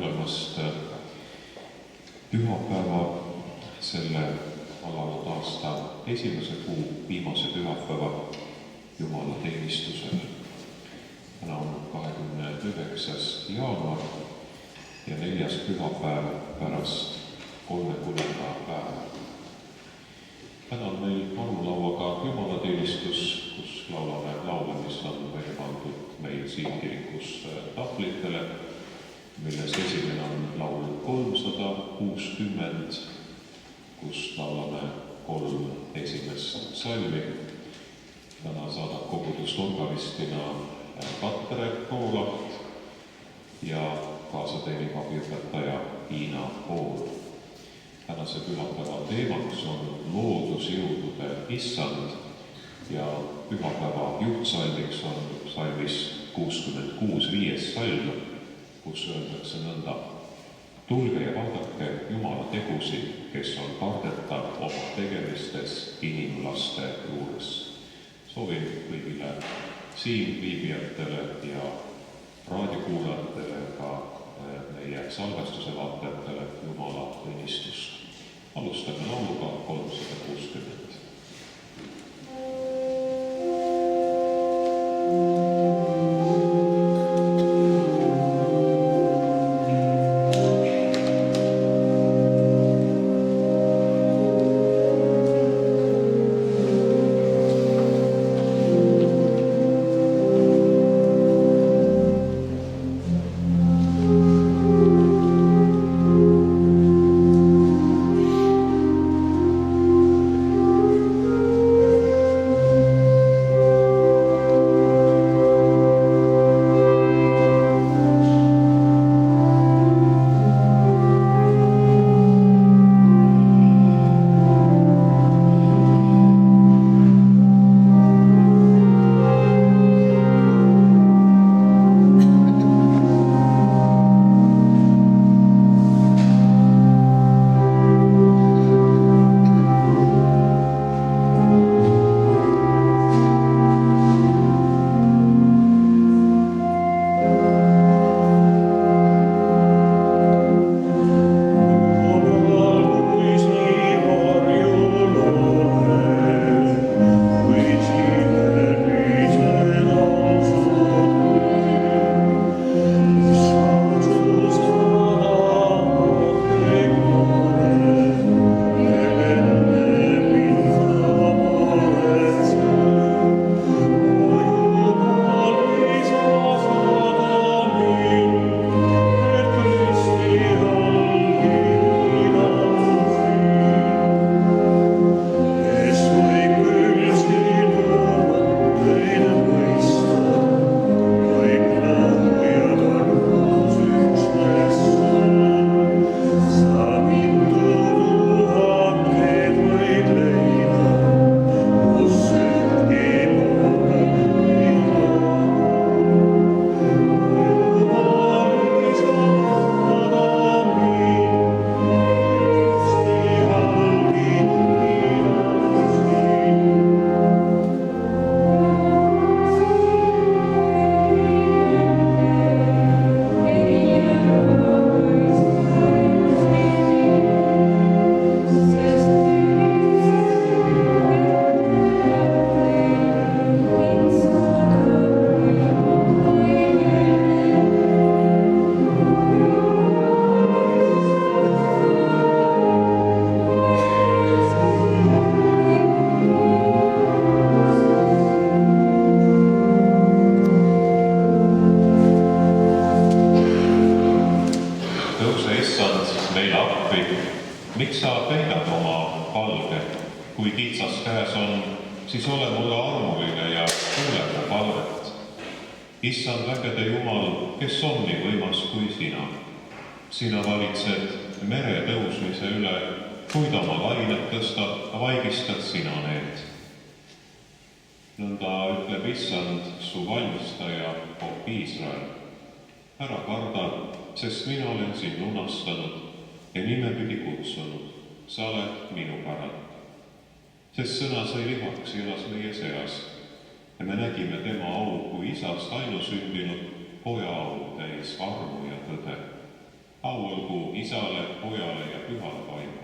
kuulamast pühapäeva selle alanud aasta esimese kuu viimase pühapäeva jumalateenistusele. Täna on 29. jaanuar ja 4. pühapäev pärast 30. päeva. Täna on meil arulauaga jumalateenistus, kus laulame laule, mis on välja pandud meil siin kirikus tahvlitele, milles esimene on laul 360, kus laulame 3 esimest salmi. Täna saadab kogudust organistina Katre Roolaht ja kaasa teenib abiõpetaja Hiina Pool. Tänase pühapäeva teemaks on loodusjõudude issand ja pühapäeva juhtsalmiks on salmis 66, 5. salm, kus öeldakse nõnda: tulge ja vaadake Jumala tegusid, kes on kardetav oma tegemistes inimlaste juures. Soovin kõigile siin viibijatele ja raadiokuulajatele ka meie salvestuse vaatajatele Jumala õnnistust. Alustame lauluga 360. Miks sa peidad oma palge, kui kitsas käes on, siis ole mulle armuline ja kuule mu palvet. Issand vägede Jumal, kes on nii võimas kui sina. Sina valitsed mere tõusmise üle, kui ta oma lained tõstab, vaigistad sina need. Nõnda ütleb Issand, su valmistaja, o Iisrael. Ära karda, sest mina olen sind lunastanud ja nimepidi kutsunud, sa oled minu päralt. Sest sõna sai lihaks ja elas meie seas ja me nägime tema au kui isast ainusündinud poja au täis armu ja tõde. Isale, Pojale ja Pühale Vaimule.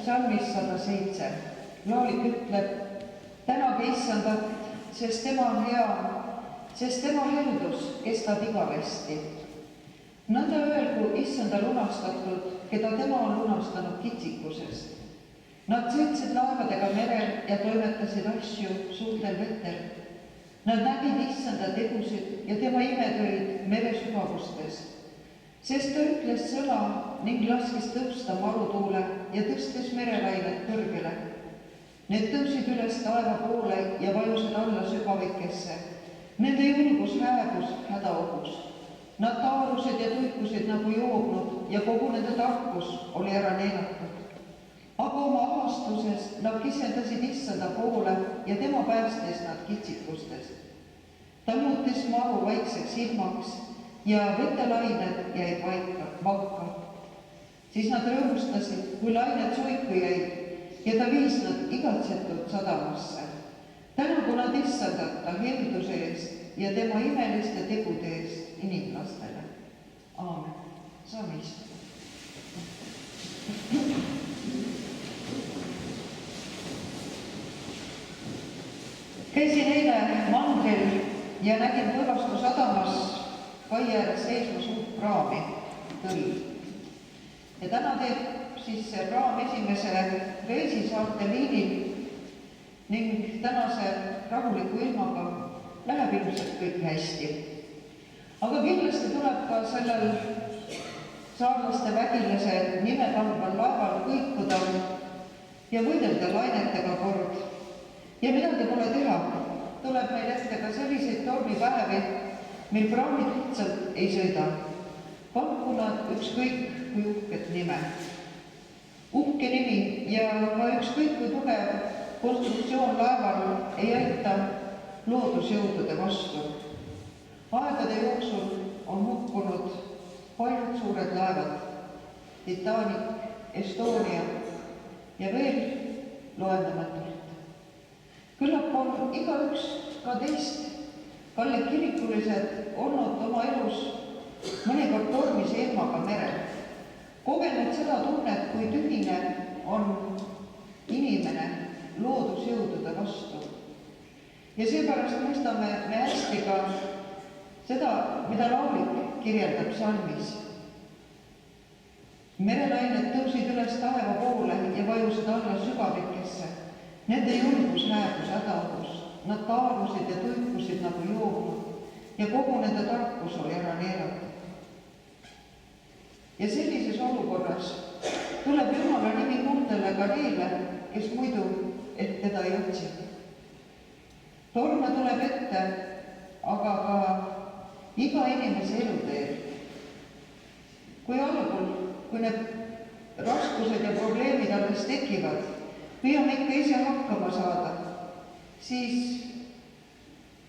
Psalmis 107. Laalik ütleb, tänage Issandat, sest tema on hea, sest tema heldus kestab igavesti. Nõnda öelgu Issanda lunastatud, keda tema on lunastanud kitsikusest. Nad sõitsid laevadega merel ja toimetasid asju suurtel vetel. Nad nägid Issanda tegusid ja tema imetöid mere sügavustes. Sest ta ütles sõna ning laskis tõusta marutuule ja tõstes merelained kõrgele. Need tõusid üles taeva poole ja vajusid alla sügavikesse. Nende julgus hääbus hädaohus. Nad taarusid ja tuikusid nagu joobnud ja kogu nende tarkus oli ära neelatud. Aga oma avastuses nad kisendasid Issanda poole ja tema päästes nad kitsikustest. Ta muutis maru vaikseks ilmaks ja vetelained jäid vakka. Siis nad rõõmustasid, kui lained suiku jäid ja ta viis nad igatsetult sadamasse. Tänagu nad Issandat ta helduse eest ja tema imeliste tegude eest inimlastele. Aamen. Saame istuda. Käisin eile mandril ja nägin Põlvastu sadamas kai ääres seisma suurt praami, tõll. Ja täna teeb siis see praam esimese reisi saarte liinil ning tänase rahuliku ilmaga läheb ilmselt kõik hästi. Aga kindlasti tuleb ka sellel saarlaste vägilase nimekandval laeval kõikuda ja võidelda lainetega kord. Ja midagi pole teha, tuleb meil ette ka selliseid tormipäevi, mil praamid lihtsalt ei sõida. Pakku nad ükskõik kui uhket nime. Uhke nimi ja ka ükskõik kui tugev konstruktsioon laeval ei aita loodusjõudude vastu. Aegade jooksul on hukkunud paljud suured laevad, Titanic, Estonia ja veel loendamatult. Küllap on igaüks ka teist Kalle kirikulised olnud oma elus mõnikord tormise ilmaga merel. Kogenud seda tunnet, kui tühine on inimene loodusjõudude vastu. Ja seepärast mõistame me hästi ka seda, mida laulik kirjeldab psalmis. Merelained tõusid üles taeva poole ja vajusid alla sügavikesse. Nende julgus hääbus hädaohus. Nad taarusid ja tuikusid nagu joobnud ja kogu nende tarkus oli ära neelatud. Ja sellises olukorras tuleb Jumala nimi kuuldele ka neile, kes muidu ehk teda ei otsi. Torme tuleb ette, aga ka iga inimese eluteel. Kui algul, kui need raskused ja probleemid alles tekivad, püüame ikka ise hakkama saada, siis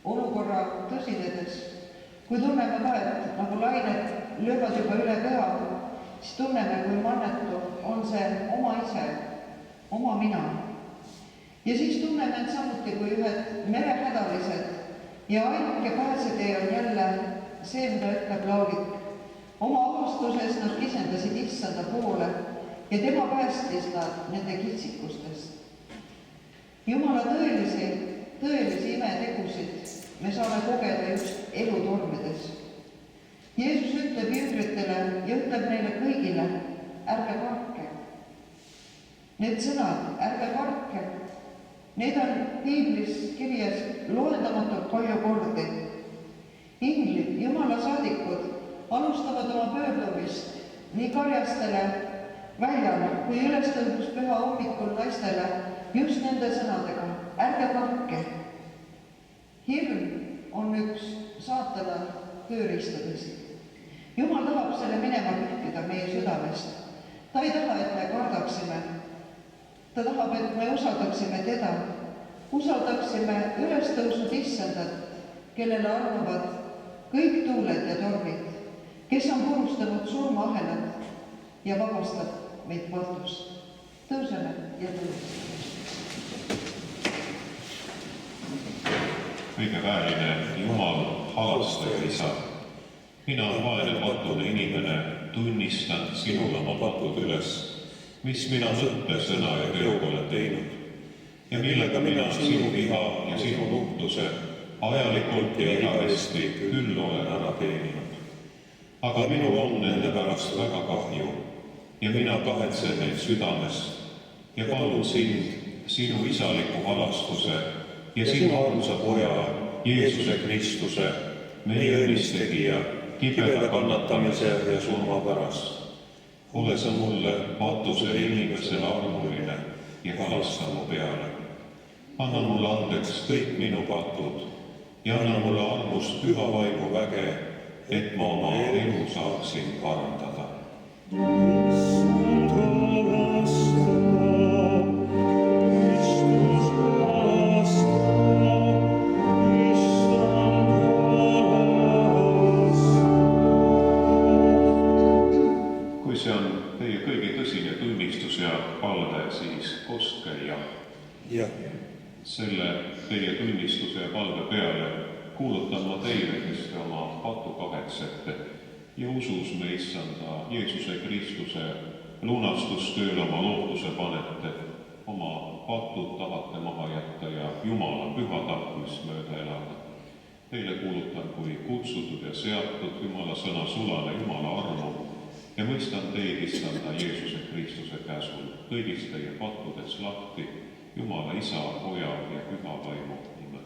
olukorra tõsinedes, kui tunneme ka, et nagu lained löövad juba üle pea, siis tunneme, kui mannetu on see oma ise, oma mina. Ja siis tunneme end samuti kui ühed merehädalised ja ainuke pääsetee on jälle see, mida ütleb laulik. Oma avastuses nad kisendasid Issanda poole ja tema päästis nad nende kitsikustest. Jumala tõelisi imetegusid me saame kogeda just elutormides. Jeesus ütleb jüngritele ja ütleb neile kõigile, ärge kartke. Need sõnad, ärge kartke, need on piiblis kirjas loendamatult palju kordi. Inglid, Jumala saadikud, alustavad oma pöördumist nii karjastele väljal kui ülestõusmispüha hommikul naistele just nende sõnadega, ärge kartke. Hirm on üks saatana tööriistadest. Jumal tahab selle minema pühtida meie südamest. Ta ei taha, et me kardaksime. ta tahab, et me usaldaksime teda, usaldaksime ülestõusnud issandat, kellele armuvad kõik tuuled ja tormid, kes on purustanud surmaahelad ja vabastab meid patust. Tõuseme ja tunnistame. Kõige väeline Jumal, halastaja Isa, mina vaene patune inimene tunnistan sinule oma patud üles, mis mina mõtte, sõna ja teoga olen teinud ja millega mina sinu viha ja sinu nuhtuse ajalikult ja igavesti küll olen ära teeninud. Aga minul on nende pärast väga kahju ja mina kahetsen neid südamest ja palun sind, sinu isaliku halastuse ja sinu armsa poja, Jeesuse Kristuse, meie õnnistegija, kibeda kannatamise ja surma pärast. Ole sa mulle patusele inimesele armuline ja halasta mu peale. Anna mulle andeks kõik minu patud ja anna mulle armust püha vaimu väge, et ma oma elu saaksin parandada. Kui see on teie kõige tõsine tunnistus ja palve, siis kostke ja. Selle teie tunnistuse ja palve peale kuulutan ma teile, kes te oma patu kahetsete ja usus me issanda Jeesuse Kristuse lunastustööle oma lootuse panete, oma patud tahate maha jätta ja Jumala püha tahtmist mööda elada. Teile kuulutan kui kutsutud ja seatud Jumala sõna sulane Jumala armu ja mõistan teid issanda Jeesuse Kristuse käsul kõigist teie pattudest lahti Jumala Isa, Poja ja Püha Vaimu nimel.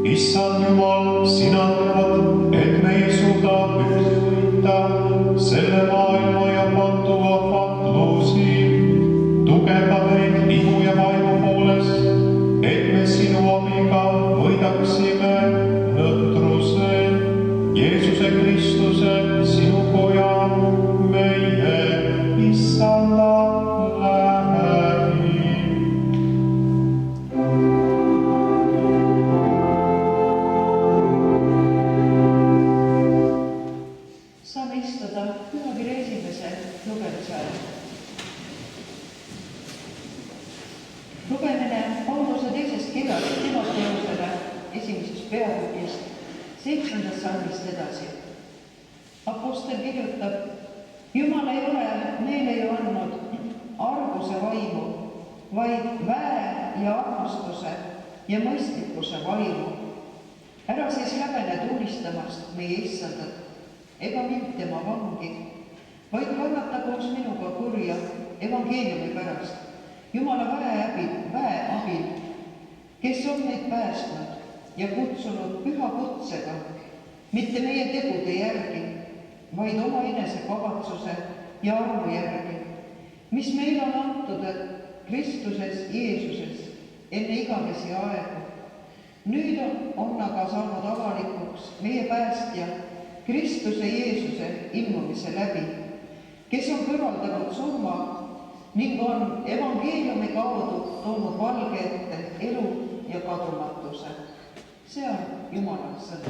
Issand Jumal, sina tead, et me ei suuda üksi võita selle maailma ja patu vahvatlusi. Tugeva meid ihu ja vaimu poolest, et me sinu abiga võidaksime nõtruse. Jeesuse Kristuse, sinu Poja, meie Issanda läbi. Saame istuda pühakirja esimese lugemise ajal. Lugemine Pauluse teisest kirjast Timoteusele esimesest peatükist 7. salmist edasi. Apostel kirjutab, Jumal ei ole meile ju andnud arguse vaimu, vaid väe ja armastuse ja mõistlikkuse vaimu. Ära siis häbene tunnistamast meie issandat, ega mind tema vangi, vaid kannata koos minuga kurja evangeeliumi pärast, Jumala väe abil, kes on meid päästnud ja kutsunud püha kutsega, mitte meie tegude järgi, vaid oma enese kavatsuse ja armu järgi, mis meil on antud Kristuses Jeesuses enne igavesi aegu. Nüüd on aga saanud avalikuks meie päästja Kristuse Jeesuse ilmumise läbi, kes on kõrvaldanud surma ning on evangeeliumi kaudu toonud valge ette elu ja kadumatuse. See on Jumala sõna.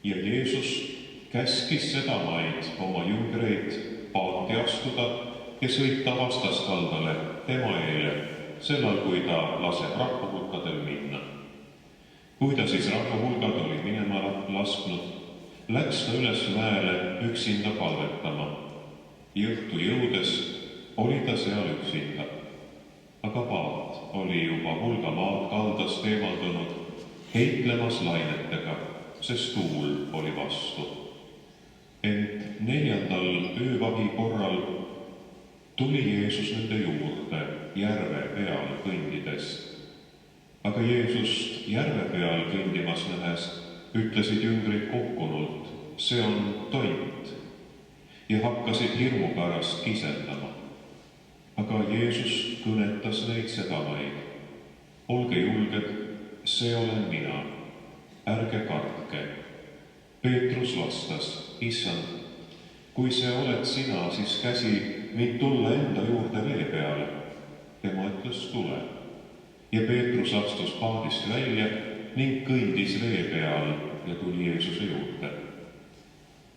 ja Jeesus käskis sedamaid oma jüngreid paati astuda ja sõita vastaskaldale tema eele, sellal kui ta laseb rahvahulkadel minna. Kui ta siis rahvahulgad oli minema lasknud, läks ta üles mäele üksinda palvetama. Ja õhtu jõudes oli ta seal üksinda. Aga paat oli juba hulga maad kaldast eemaldunud, heitlemas lainetega, sest tuul oli vastu. Ent 4. öövahi korral tuli Jeesus nende juurde järve peal kõndides. Aga Jeesust järve peal kõndimas nähes ütlesid jüngrid kokkunult, see on tont, ja hakkasid hirmu pärast kisendama. Aga Jeesus kõnetas neid sedamaid. Olge julged, see olen mina, ärge kartke. Peetrus vastas, Issand, kui see oled sina, siis käsi mind tulla enda juurde vee peale. Tema ütles, tule. Ja Peetrus astus paadist välja ning kõndis vee peal ja tuli Jeesuse juurde.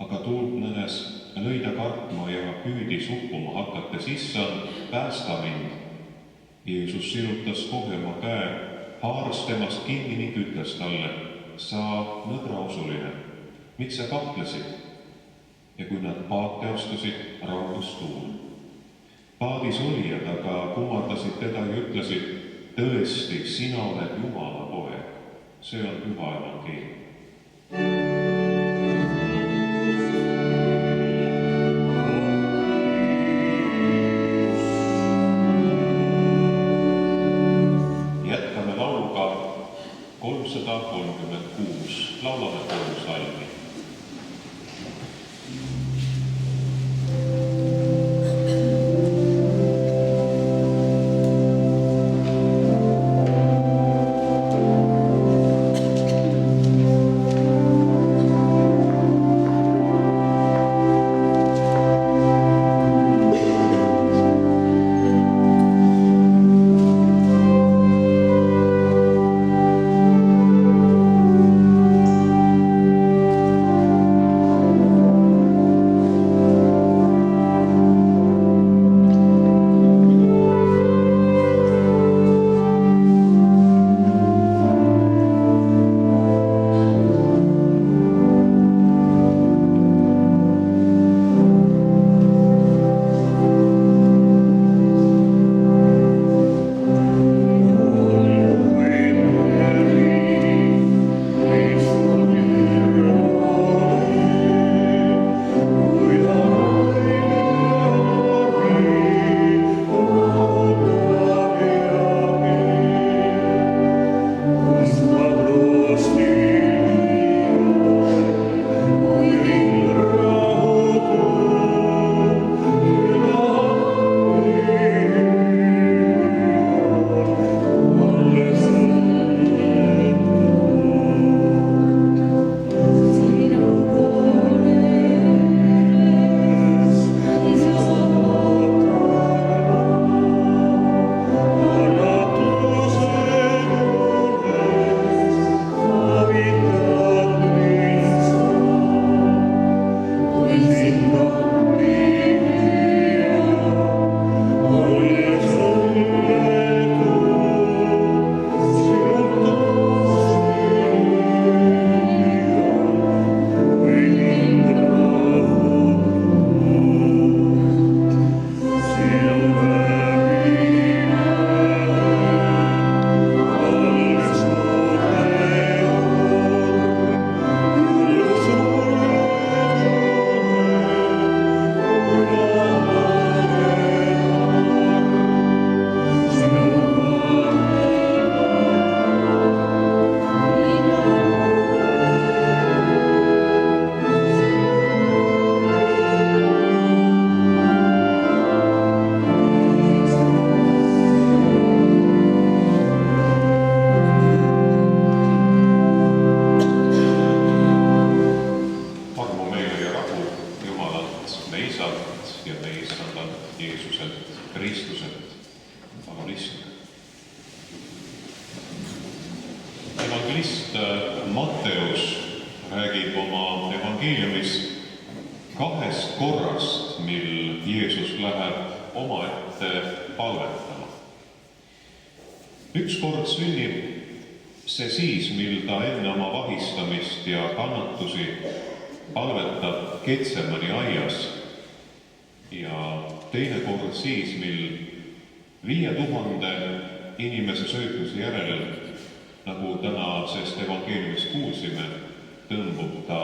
Aga tuult nähes lõi ta kartma ja püüdis uppuma hakates, Issand, päästa mind. Jeesus sirutas kohe oma käe, haaras temast kinni ning ütles talle, sa nõdrausuline, miks sa kahtlesid? Ja kui nad paati astusid, raudus tuul. Paadis olijad aga kummardasid teda ja ütlesid, tõesti, sina oled Jumala poeg. See on püha evangeelium. Jätkame lauluga 336. Laulame koos salmi. räägib oma evangeeliumis 2 korrast, mil Jeesus läheb omaette palvetama. Üks kord sünnib see siis, mil ta enne oma vahistamist ja kannatusi palvetab Getsemani aias, ja teine kord siis, mil 5000 inimese söötluse järel, nagu tänasest evangeeliumist kuulsime, tõmbub ta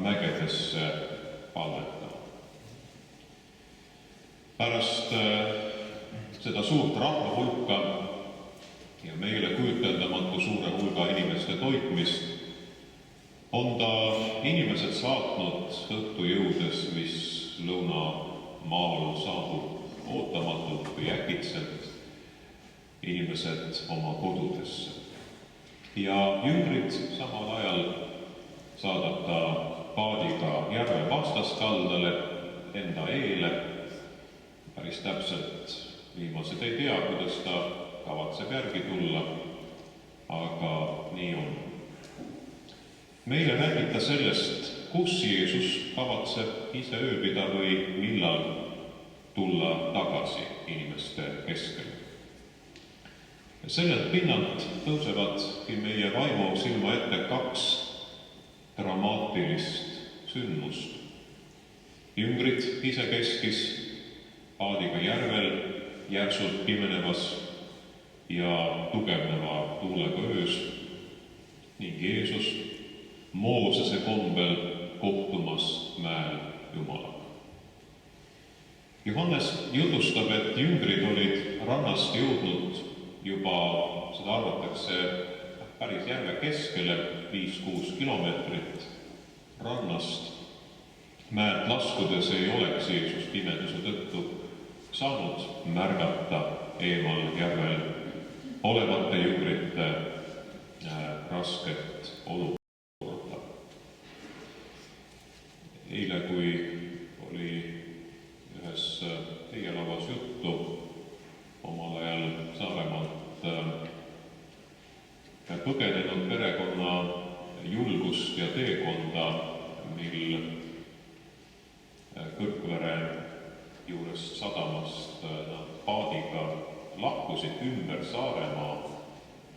mägedesse palvetama. Pärast seda suurt rahvahulka ja meile kujuteldamatu suure hulga inimeste toitmist on ta inimesed saatnud õhtu jõudes, mis lõunamaal saabub ootamatult või äkitselt, inimesed oma kodudesse. Ja jüngrid samal ajal saadab ta paadiga järve vastaskaldale enda eele. Päris täpselt viimased ei tea, kuidas ta kavatseb järgi tulla, aga nii on. Meile räägib ta sellest, kus Jeesus kavatseb ise ööbida või millal tulla tagasi inimeste keskele. Sellelt pinnalt tõusevadki meie vaimu silma ette 2 dramaatilist sündmust. Jüngrid isekeskis paadiga järvel järsult pimenevas ja tugevneva tuulega öös ning Jeesus Moosese kombel kohtumas mäel Jumalaga. Johannes jutustab, et jüngrid olid rannast jõudnud juba, seda arvatakse, päris järve keskele, 5-6 kilomeetrit rannast. Mäelt laskudes ei oleks Jeesus pimeduse tõttu saanud märgata eemal järvel olevate jüngrite rasket olukorda. Eile, kui oli ühes teie lavas juttu omal ajal Saaremaalt põgenenud perekonna julgust ja teekonda, mil Kõrgvere juurest sadamast nad paadiga lahkusid ümber Saaremaa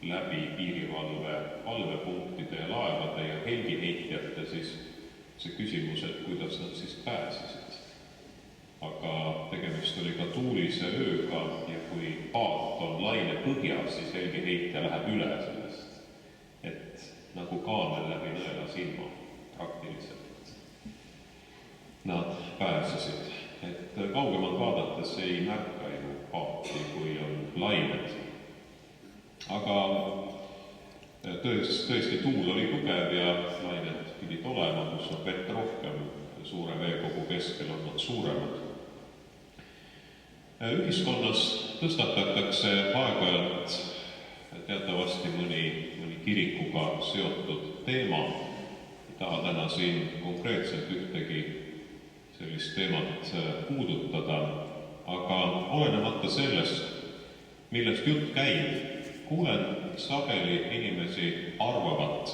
läbi piirivalve valvepunktide ja laevade ja helgiheitjate, siis see küsimus, et kuidas nad siis pääsesid. Aga tegemist oli ka tuulise ööga ja kui paat on laine põhjas, siis helgiheitja läheb üle sellest, et nagu kaamel läbi nõela silma praktiliselt. Nad pääsesid, et kaugemalt vaadates ei märka ju paati, kui on lained. Aga tõesti tuul oli tugev ja lained pidid olema, kus on vett rohkem, suure veekogu keskel on nad suuremad. Ühiskonnas tõstatatakse aeg-ajalt teatavasti mõni kirikuga seotud teema. Ei taha täna siin konkreetselt ühtegi sellist teemat puudutada, aga olenemata sellest, millest jutt käib, kuulen sageli inimesi arvavat,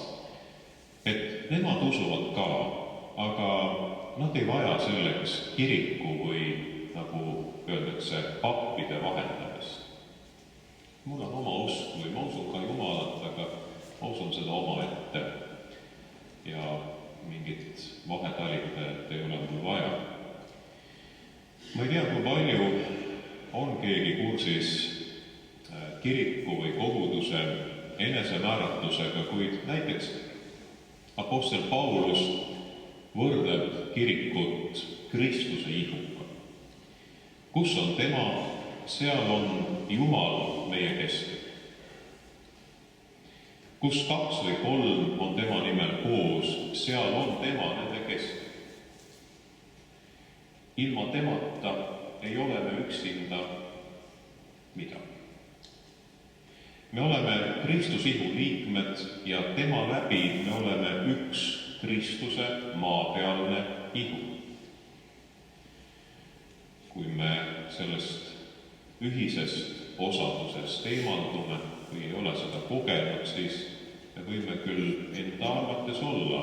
et nemad usuvad ka, aga nad ei vaja selleks kiriku või, nagu öeldakse, pappide vahendamist. Mul on oma usk või ma usun ka Jumalat, aga ma usun seda omaette ja mingit vahetalitajat ei ole mul vaja. Ma ei tea, kui palju on keegi kursis kiriku või koguduse enesemääratlusega, kuid näiteks apostel Paulus võrdleb kirikut Kristuse ihuga. Kus on tema, seal on Jumal meie keskel. Kus 2 või 3 on tema nimel koos, seal on tema nende keskel. Ilma temata ei ole me üksinda midagi. Me oleme Kristusihu liikmed ja tema läbi me oleme üks Kristuse maapealne ihu. Kui me sellest ühisest osadusest eemaldume või ei ole seda kogenud, siis me võime küll enda arvates olla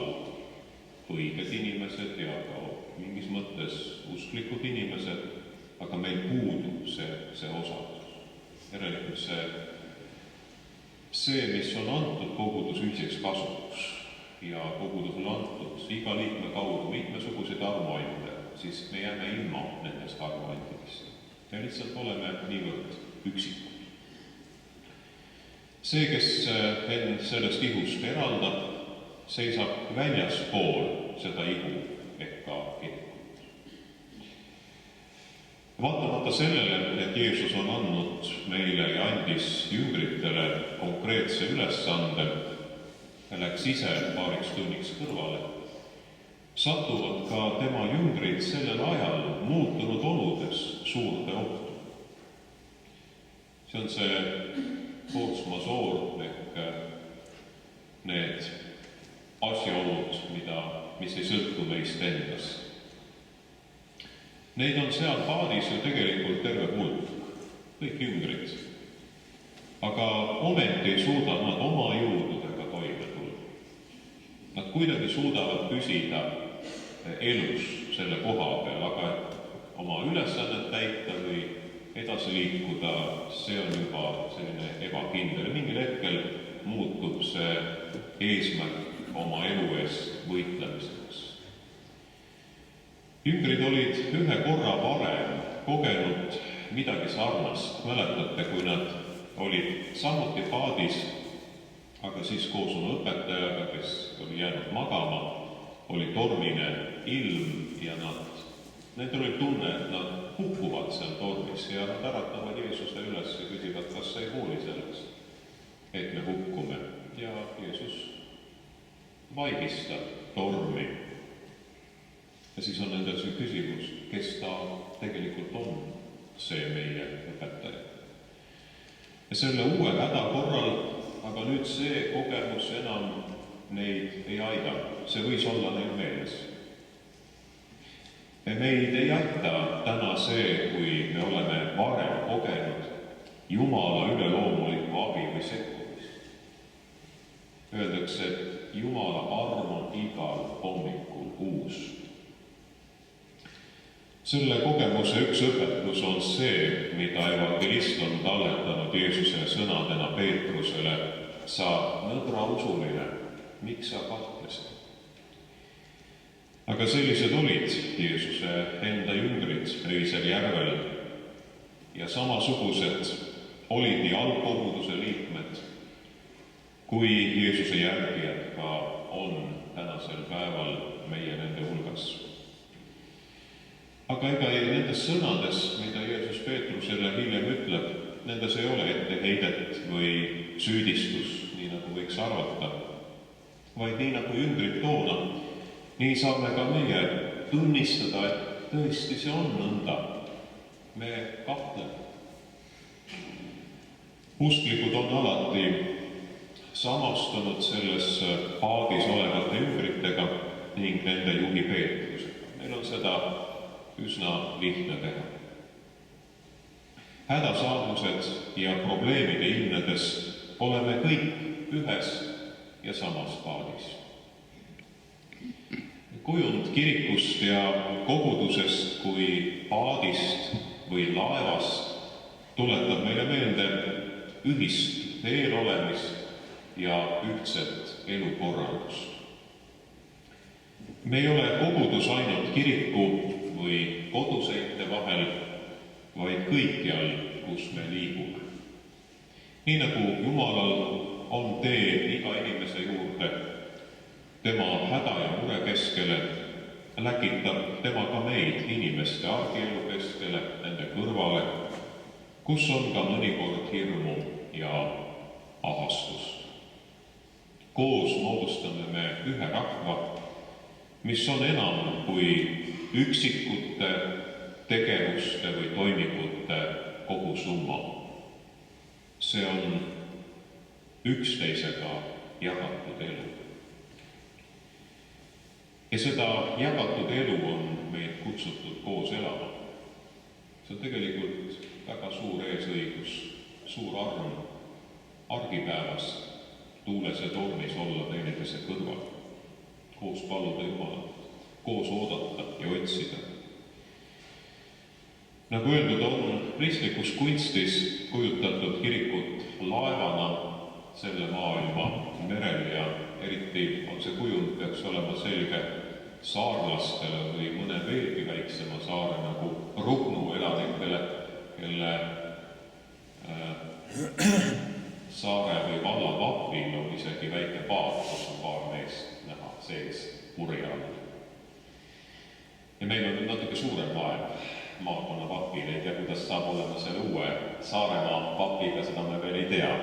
õiged inimesed ja ka mingis mõttes usklikud inimesed, aga meil puudub see osadus. Järelikult see, mis on antud koguduse ühiseks kasuks ja kogudusele antud iga liikme kaudu mitmesuguseid armuande, siis me jääme ilma nendest armuandidest ja lihtsalt oleme niivõrd üksikud. See, kes end sellest ihust eraldab, seisab väljaspool seda ihu ehk ka kirikut. Vaatamata sellele, et Jeesus on andnud meile ja andis jüngritele konkreetse ülesande ja läks ise paariks tunniks kõrvale, satuvad ka tema jüngrid sellel ajal muutunud oludes suurde ohtu. See on see force majeure ehk need asjaolud, mis ei sõltu meist endast. Neid on seal paadis ju tegelikult terve hulk, kõik jüngrid. Aga ometi ei suuda nad oma jõududega toime tulla. Nad kuidagi suudavad püsida elus selle koha peal, aga oma ülesannet täita või edasi liikuda, see on juba selline ebakindel. Mingil hetkel muutub see eesmärk oma elu eest võitlemiseks. Jüngrid olid ühe korra varem kogenud midagi sarnast. Mäletate, kui nad olid samuti paadis, aga siis koos oma õpetajaga, kes oli jäänud magama, oli tormine ilm ja nendel oli tunne, et nad hukkuvad seal tormis ja nad äratavad Jeesuse üles ja küsivad, kas sa ei hooli sellest, et me hukkume. Ja Jeesus vaigistab tormi. Ja siis on nendel see küsimus, kes ta tegelikult on, see meie õpetaja. Ja selle uue häda korral, aga nüüd see kogemus enam neid ei aida. See võis olla neil meeles. Meid ei aita täna see, kui me oleme varem kogenud Jumala üleloomulikku abi või sekkumist. Öeldakse, et Jumala arm on igal hommikul uus. Selle kogemuse üks õpetus on see, mida evangelist on talletanud Jeesuse sõnadena Peetrusele: sa nõdra usuline, miks sa kahtlesid? Aga sellised olid Jeesuse enda jüngrid öisel järvel ja samasugused olid nii algkoguduse liikmed kui Jeesuse järgijad ka on tänasel päeval meie nende hulgas. Aga ega nendes sõnades, mida Jeesus Peetrusele hiljem ütleb, nendes ei ole etteheidet või süüdistus, nii nagu võiks arvata, vaid nii nagu jüngrid toona, nii saame ka meie tunnistada, et tõesti see on nõnda. Me kahtleme. Usklikud on alati samastunud selles paadis olevate jüngritega ning nende juhi Peetrusega. Meil on seda üsna lihtne teha. Hädasaadused ja probleemide ilmnedes oleme kõik ühes ja samas paadis. Kujund kirikust ja kogudusest kui paadist või laevast tuletab meile meelde ühist eelolemist ja ühtset elukorraldust. Me ei ole kogudus ainult kiriku või koduseinte vahel, vaid kõikjal, kus me liigume. Nii nagu Jumalal on tee iga inimese juurde, tema häda ja mure keskele, läkitab tema ka meid inimeste argielu keskele, nende kõrvale, kus on ka mõnikord hirmu ja ahastust. Koos moodustame me ühe rahva, mis on enam kui üksikute tegevuste või toimingute kogusumma. See on üksteisega jagatud elu. Ja seda jagatud elu on meid kutsutud koos elama. See on tegelikult väga suur eesõigus, suur arm argipäevast tuules ja tormis olla teineteise kõrval. koos paluda Jumalat, koos oodata ja otsida. Nagu öeldud, on kristlikus kunstis kujutatud kirikut laevana selle maailma merel ja eriti on see kujund peaks olema selge saarlastele või mõne veelgi väiksema saare nagu Ruhnu elanikele, kelle saare või valla vapil on isegi väike paat, kus on paar meest näha sees purje all. Ja meil on natuke suurem laev maakonna vapil, ei tea, kuidas saab olema selle uue Saaremaa vapiga, seda me veel ei tea.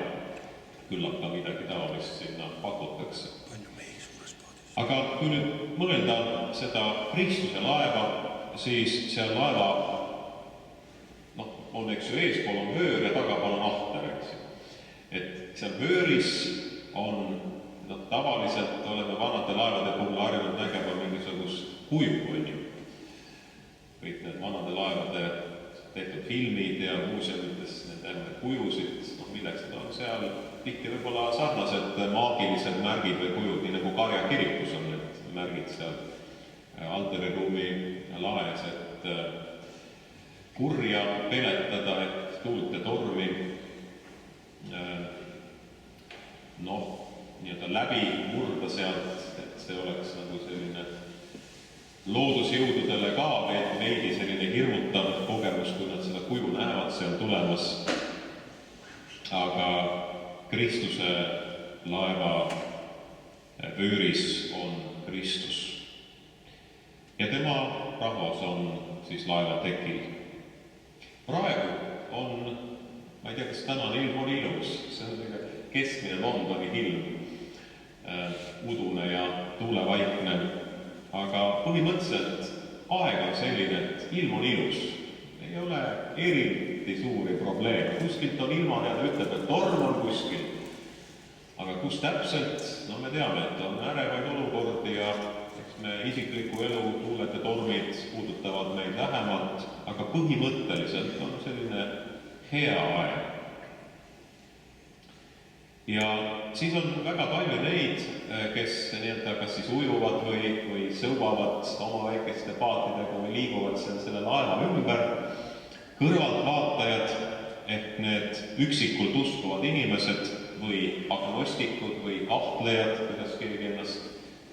Küllap ka midagi taolist sinna pakutakse. Aga kui nüüd mõelda seda Kristuse laeva, siis seal laeva, on eks ju eespool on vöör ja tagapool on ahter, eks ju. Et seal vööris on, tavaliselt oleme vanade laevade puhul harjunud nägema mingisugust kuju, on ju. Kõik need vanade laevade tehtud filmid ja muuseumites nende kujusid, milleks need on seal tihti võib-olla sarnased maagilised märgid või kujud, nii nagu Karja kirikus on need märgid seal alteriruumi laes, et kurja peletada, et tuult ja tormi nii-öelda läbi murda sealt, et see oleks nagu selline loodusjõududele ka veidi selline hirmutav kogemus, kui nad seda kuju näevad seal tulemas. Aga Kristuse laeva vööris on Kristus. Ja tema rahvas on siis laeva tekil. Praegu on, ma ei tea, kas tänane ilm on ilus, see on keskmine Londoni ilm, udune ja tuulevaikne. Aga põhimõtteliselt aeg on selline, et ilm on ilus. Ei ole eriti suuri probleeme. Kuskilt on ilmateade ütleb, et torm on kuskil. Aga kus täpselt? Me teame, et on ärevaid olukordi ja eks me isikliku elu tuuled ja tormid puudutavad meid lähemalt, aga põhimõtteliselt on selline hea aeg. Ja siis on väga palju neid, kes kas siis ujuvad või sõuavad oma väikeste paatidega või liiguvad selle laeva ümber. Kõrvaltvaatajad ehk need üksikult uskuvad inimesed või agnostikud või kahtlejad, kuidas keegi ennast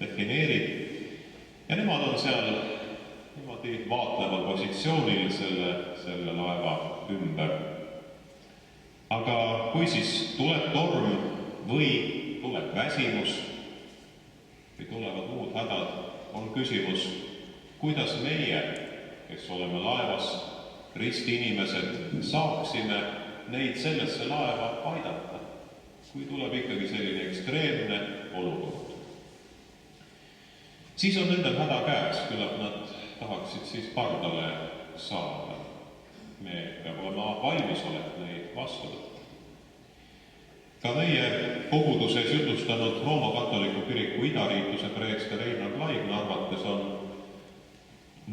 defineerib. Ja nemad on seal niimoodi vaatleval positsioonil selle laeva ümber. Aga kui siis tuleb torm või tuleb väsimus või tulevad muud hädad, on küsimus, kuidas meie, kes oleme laevas, Kristi inimesed, saaksime neid sellesse laeva aidata, kui tuleb ikkagi selline ekstreemne olukord. Siis on nendel häda käes, küllap nad tahaksid siis pardale saada. Me peab olema valmisolek neid vastu võtta. Ka meie koguduses jutustanud Rooma katoliku kiriku idariitluse preester Einar Laigna arvates on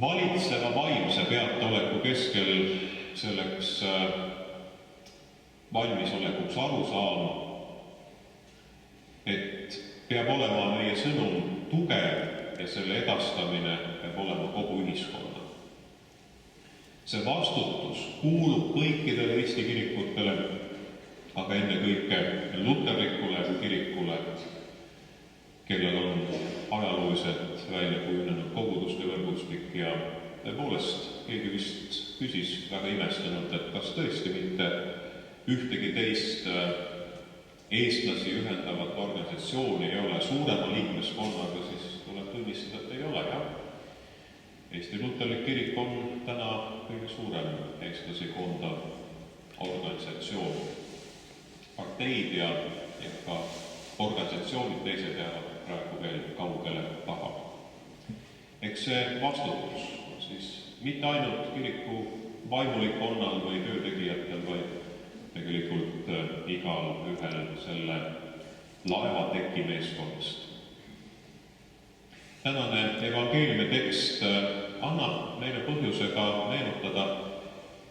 valitseva vaimse peataoleku keskel selleks valmisolekuks aru saama, et peab olema meie sõnum tugev ja selle edastamine peab olema kogu ühiskonna. See vastutus kuulub kõikidele Eesti kirikutele, aga ennekõike luterlikule kirikule, kellel on ajalooliselt välja kujunenud koguduste võrgustik ja tõepoolest keegi vist küsis väga imestunult, et kas tõesti mitte ühtegi teist eestlasi ühendavat organisatsiooni ei ole suurema liikmeskonnaga, siis tuleb tunnistada, et ei ole, jah. Eesti luterlik kirik on täna kõige suurem eestlasi koondav organisatsioon. Parteid ja ka organisatsioonid teised jäävad praegu veel kaugele taha. Eks see vastutus on siis mitte ainult kiriku vaimulikkonnal või töötegijatel, vaid tegelikult igal ühel selle laeva tekimeeskonnast. Tänane evangeeliumi tekst annab meile põhjusega meenutada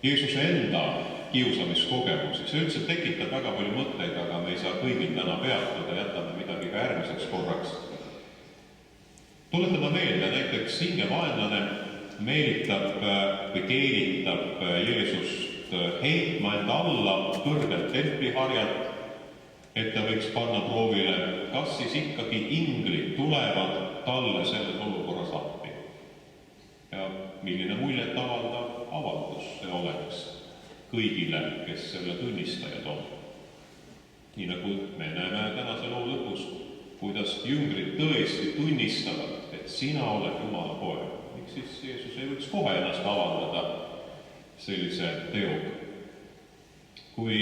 Jeesuse enda kiusamiskogemusi. See üldse tekitab väga palju mõtteid, aga me ei saa kõigil täna peatuda, jätame midagi ka järgmiseks korraks. Tuletame meelde, näiteks hingevaenlane meelitab või keelitab Jeesust heitma enda alla kõrgelt templiharjalt, et ta võiks panna proovile, kas siis ikkagi inglid tulevad talle selles olukorras appi. Ja milline muljet avaldav avaldus see oleks kõigile, kes selle tunnistajad on. Nii nagu me näeme tänase loo lõpus, kuidas jüngrid tõesti tunnistavad, et sina oled Jumala poeg. Miks siis Jeesus ei võiks kohe ennast avaldada sellise teoga? Kui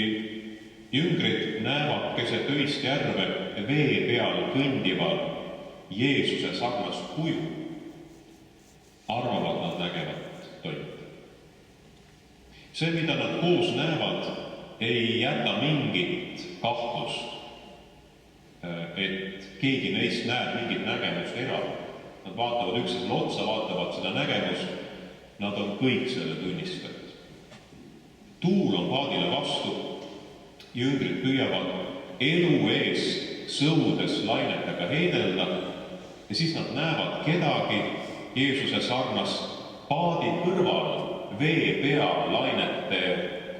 jüngrid näevad keset öist järve vee peal kõndival Jeesuse sarnast kuju, arvavad nad nägevat tonti. See, mida nad koos näevad, ei jäta mingit kahtlust, et keegi neist näeb mingit nägemust eraldi. Nad vaatavad üksteisele otsa, vaatavad seda nägemust, nad on kõik selle tunnistajad. Tuul on paadile vastu, jüngrid püüavad elu ees sõudes lainetega heidelda ja siis nad näevad kedagi Jeesuse sarnast paadi kõrval vee peal lainete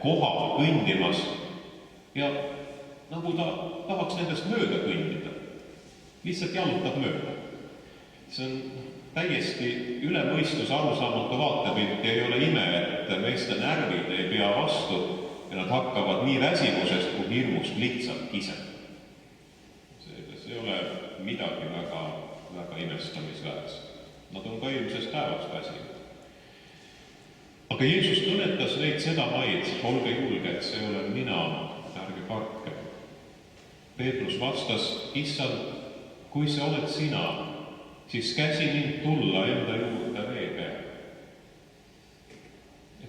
kohal kõndimas ja nagu ta tahaks nendest mööda kõndida, lihtsalt jalutab mööda. See on täiesti üle mõistuse arusaamatu vaatepilt ja ei ole ime, et meeste närvid ei pea vastu ja nad hakkavad nii väsimusest kui hirmust lihtsalt kisema. See ei ole midagi väga imestamisväärset. Nad on ka eelmisest päevast väsinud. Aga Jeesus kõnetas neid sedamaid, olge julged, see olen mina, ärge kartke. Peetrus vastas, Issand, kui see oled sina, siis käsi mind tulla enda juurde vee peal.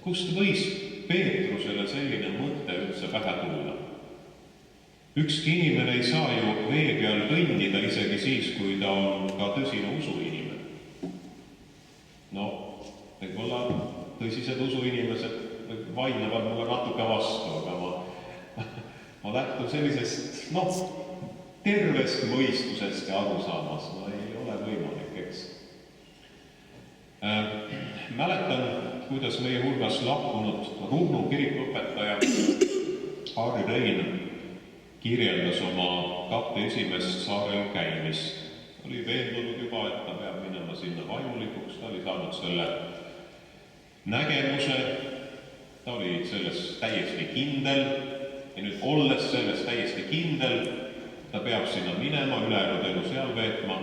Kust võis Peetrusele selline mõte üldse pähe tulla? Ükski inimene ei saa ju vee peal kõndida isegi siis, kui ta on ka tõsine usuinimene. No, võib-olla tõsised usuinimesed vaidlevad mulle natuke vastu, aga ma lähtun sellisest, tervest mõistusest ja arusaamas. No ei ole võimalik, eks. Mäletan, kuidas meie hulgas lahkunud Ruhnu kirikuõpetaja Harri Rein kirjeldas oma kapte esimest saarel käimist. Oli veendunud juba, et ta peab minema sinna vaimulikuks, ta oli saanud selle nägemuse, ta oli selles täiesti kindel ja nüüd olles selles täiesti kindel, ta peab sinna minema, ülejäänud elu seal veetma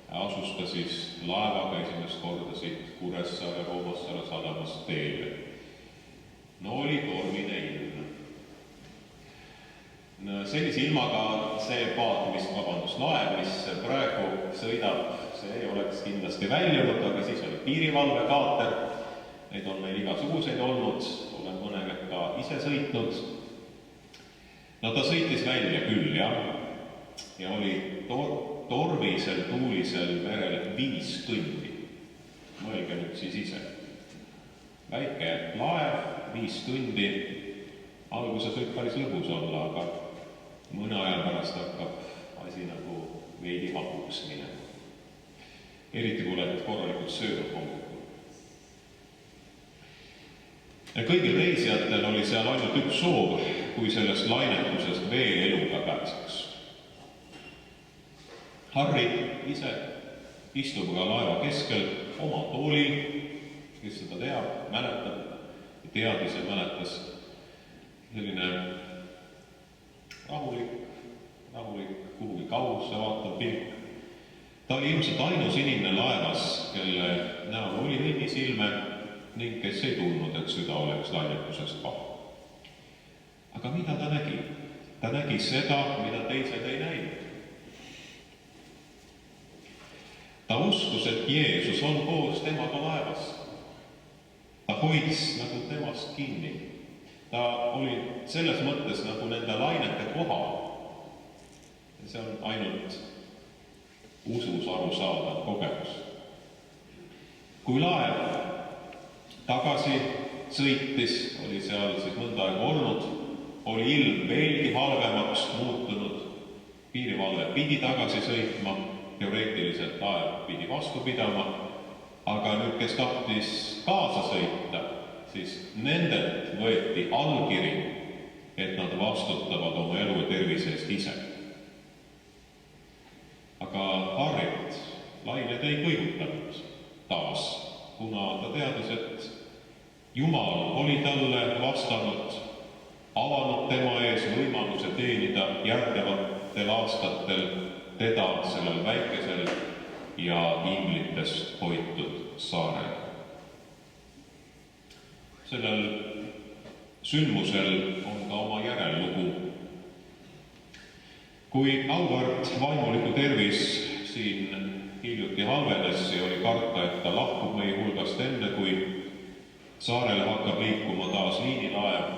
ja asus ta siis laevaga esimest korda siit Kuressaare Roomassaare sadamast teele. No oli tormine ilm. Sellise ilmaga see laev, mis praegu sõidab, see ei oleks kindlasti väljunud, aga siis oli piirivalvekaater. Neid on meil igasuguseid olnud, olen mõnega ka ise sõitnud. No ta sõitis välja küll, jah, ja oli tormisel, tuulisel merel 5 tundi. Mõelge nüüd siis ise. Väike laev, 5 tundi, alguses võib päris lõbus olla, aga mõne aja pärast hakkab asi nagu veidi hapuks minema. Eriti kui oled korralikult söönud hommikul. Kõigil reisijatel oli seal ainult üks soov, kui sellest lainetusest veeeluga pääseks. Harri ise istub ka laeva keskel oma toolil, kes seda teab, mäletab, teadis ja mäletas, selline rahulik, kuhugi kausse vaatav pilk. Ta oli ilmselt ainus inimene laevas, kelle näol oli õnnisilme ning kes ei tundnud, et süda oleks lainetusest paha. Aga mida ta nägi? Ta nägi seda, mida teised ei näinud. Ta uskus, et Jeesus on koos temaga laevas. Ta hoidis nagu temast kinni. Ta oli selles mõttes nagu nende lainete kohal. See on ainult usus arusaadav kogemus. Kui laev tagasi sõitis, oli seal siis mõnda aega olnud, oli ilm veelgi halvemaks muutunud, piirivalve pidi tagasi sõitma teoreetiliselt laev pidi vastu pidama, aga nüüd, kes tahtis kaasa sõita, siis nendelt võeti allkiri, et nad vastutavad oma elu ja tervise eest ise. Aga Harrit lained ei kõigutanud taas, kuna ta teadis, et Jumal oli talle vastanud, avanud tema ees võimaluse teenida järgnevatel aastatel teda sellel väikesel ja inglitest hoitud saarel. Sellel sündmusel on ka oma järellugu. Kui auväärt vaimuliku tervis siin hiljuti halvenes ja oli karta, et ta lahkub meie hulgast enne, kui saarele hakkab liikuma taas liinilaev,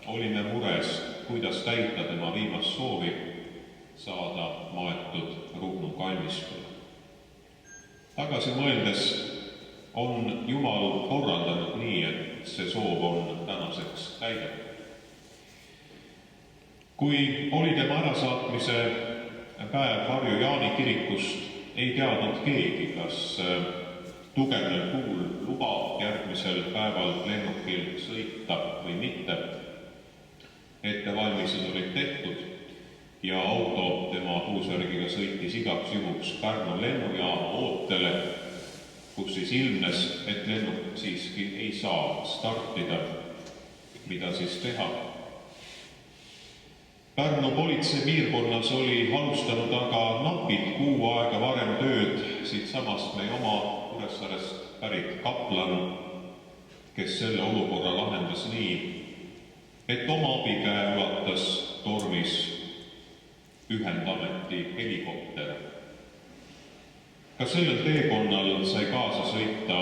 olime mures, kuidas täita tema viimast soovi saada maetud Ruhnu kalmistule. Tagasi mõeldes on Jumal korraldanud nii, et see soov on tänaseks täidetud. Kui oli tema ärasaatmise päev Harju Jaani kirikust, ei teadnud keegi, kas tugevnev tuul lubab järgmisel päeval lennukil sõita või mitte. Ettevalmised olid tehtud ja auto tema puusvärgiga sõitis igaks juhuks Pärnu lennujaama ootele, kus siis ilmnes, et lennuk siiski ei saa startida. Mida siis teha? Pärnu politseipiirkonnas oli alustanud aga napilt kuu aega varem tööd siitsamast meie oma Kuressaarest pärit kaplan, kes selle olukorra lahendas nii, et oma abikäe ulatas tormis ühendameti helikopter. Ka sellel teekonnal sai kaasa sõita,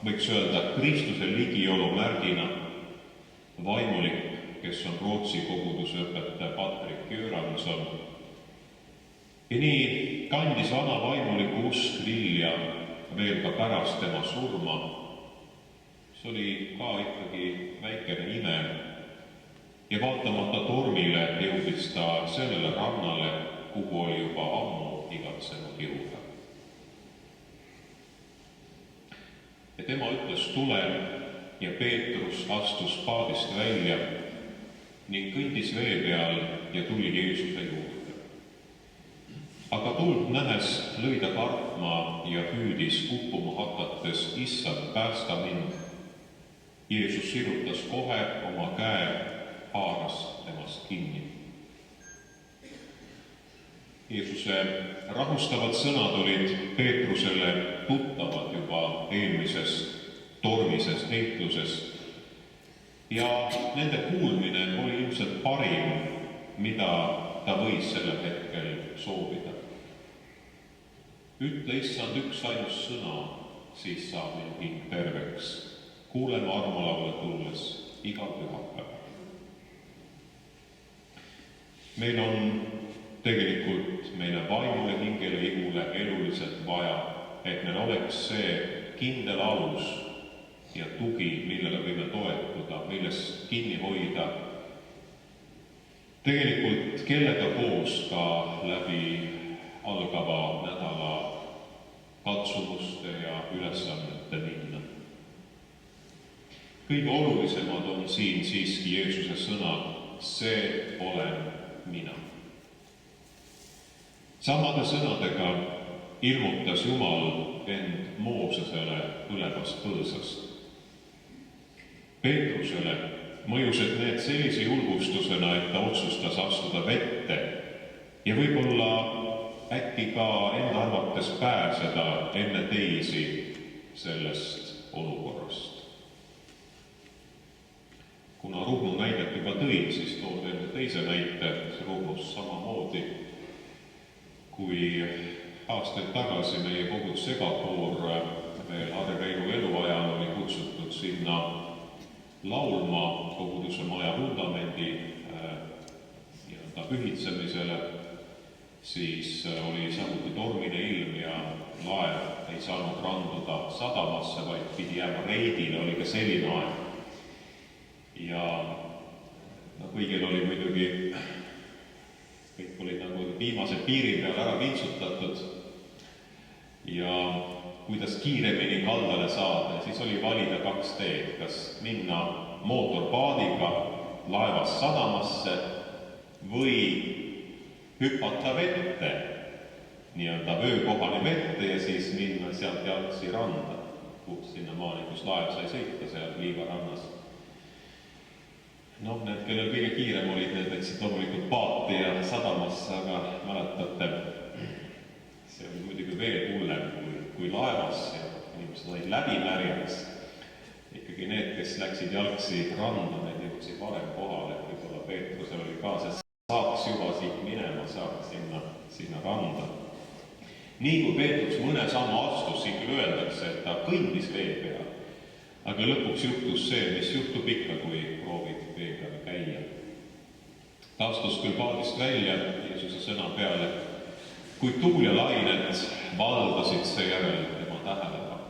võiks öelda, Kristuse ligiolu märgina vaimulik, kes on Rootsi koguduse õpetaja Patrik Göransson. Ja nii kandis vana vaimuliku usk vilja veel ka pärast tema surma. See oli ka ikkagi väikene ime. Ja vaatamata tormile jõudis ta sellele rannale, kuhu oli juba ammu igatsenud jõuda. Ja tema ütles tule ja Peetrus astus paadist välja ning kõndis vee peal ja tuli Jeesuse juurde. Aga tuld nähes lõi ta kartma ja hüüdis uppuma hakates, Issand, päästa mind. Jeesus sirutas kohe oma käe, haaras temast kinni. Jeesuse rahustavad sõnad olid Peetrusele tuttavad juba eelmisest tormisest heitlusest ja nende kuulmine oli ilmselt parim, mida ta võis sellel hetkel soovida. Ütle, Issand, üks ainus sõna, siis saab minu hing terveks. Kuuleme armulaule tulles igal pühapäeval. Meil on tegelikult meile vaimule, hingele, ihule eluliselt vaja, et meil oleks see kindel alus ja tugi, millele võime toetuda, millest kinni hoida. Tegelikult kellega koos ka läbi algava nädala katsumuste ja ülesannete minna. Kõige olulisemad on siin siiski Jeesuse sõnad, see olen mina. Samade sõnadega ilmutas Jumal end Moosesele põlevast põõsast. Peetrusele mõjused need sellise julgustusena, et ta otsustas astuda vette ja võib-olla äkki ka enda arvates pääseda enne teisi sellest olukorrast. Kuna Ruhnu näidet juba tõin, siis toon veel teise näite Ruhnus samamoodi. Kui aastaid tagasi meie kogud segakoor veel Harri Reilu eluajal oli kutsutud sinna laulma koguduse maja vundamendi pühitsemisele, siis oli samuti tormine ilm ja laev ei saanud randuda sadamasse, vaid pidi jääma reidile, oli ka selline aeg. Ja kõigil oli muidugi, kõik olid nagu viimase piiri peal ära vintsutatud ja kuidas kiiremini kaldale saada, siis oli valida 2 teed, kas minna mootorpaadiga laevast sadamasse või hüpata vette, nii-öelda vöökohani vette ja siis minna sealt jalgsi randa, sinnamaani, kus laev sai sõita seal Liiva rannas. Noh, need, kellel kõige kiirem olid, need võtsid loomulikult paati ja sadamasse, aga mäletate, see oli muidugi veel hullem kui laevas ja inimesed olid läbi märjas. Ikkagi need, kes läksid jalgsi randa, need jõudsid varem kohale, võib-olla Peetrusel oli ka, sest saaks juba siit minema, saaks sinna randa. Nii kui Peetrus mõne sammu astus, siin küll öeldakse, et ta kõndis vee peal, aga lõpuks juhtus see, mis juhtub ikka, kui proovid vee peal käia. Ta astus küll paadist välja Jeesuse sõna peale, kuid tuul ja lained valdasid seejärel tema tähelepanu.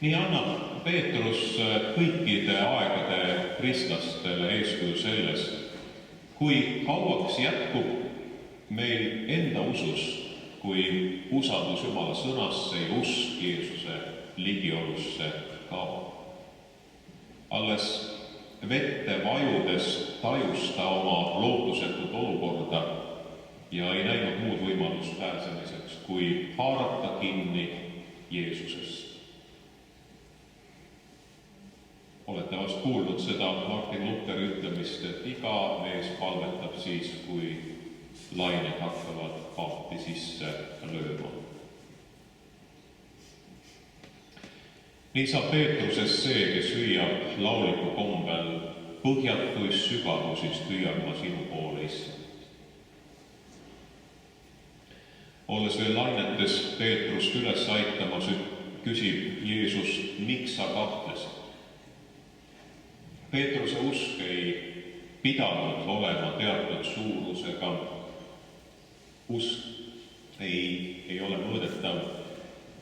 Nii annab Peetrus kõikide aegade kristlastele eeskuju selles, kui kauaks jätkub meil enda usus, kui usaldus Jumala sõnasse ja usk Jeesuse ligiolusse kaob. Alles vette vajudes tajus ta oma lootusetut olukorda ja ei näinud muud võimalust pääsemiseks, kui haarata kinni Jeesusest. Olete vast kuulnud seda Martin Lutheri ütlemist, et iga mees palvetab siis, kui lained hakkavad paati sisse lööma. Nii saab Peetrusest see, kes hüüab lauliku kombel, põhjatuis sügavusis hüüan ma sinu poole, Issand. Olles veel lainetes Peetrust üles aitamas, küsib Jeesus, miks sa kahtlesid? Peetruse usk ei pidanud olema teatud suurusega. Usk ei ole mõõdetav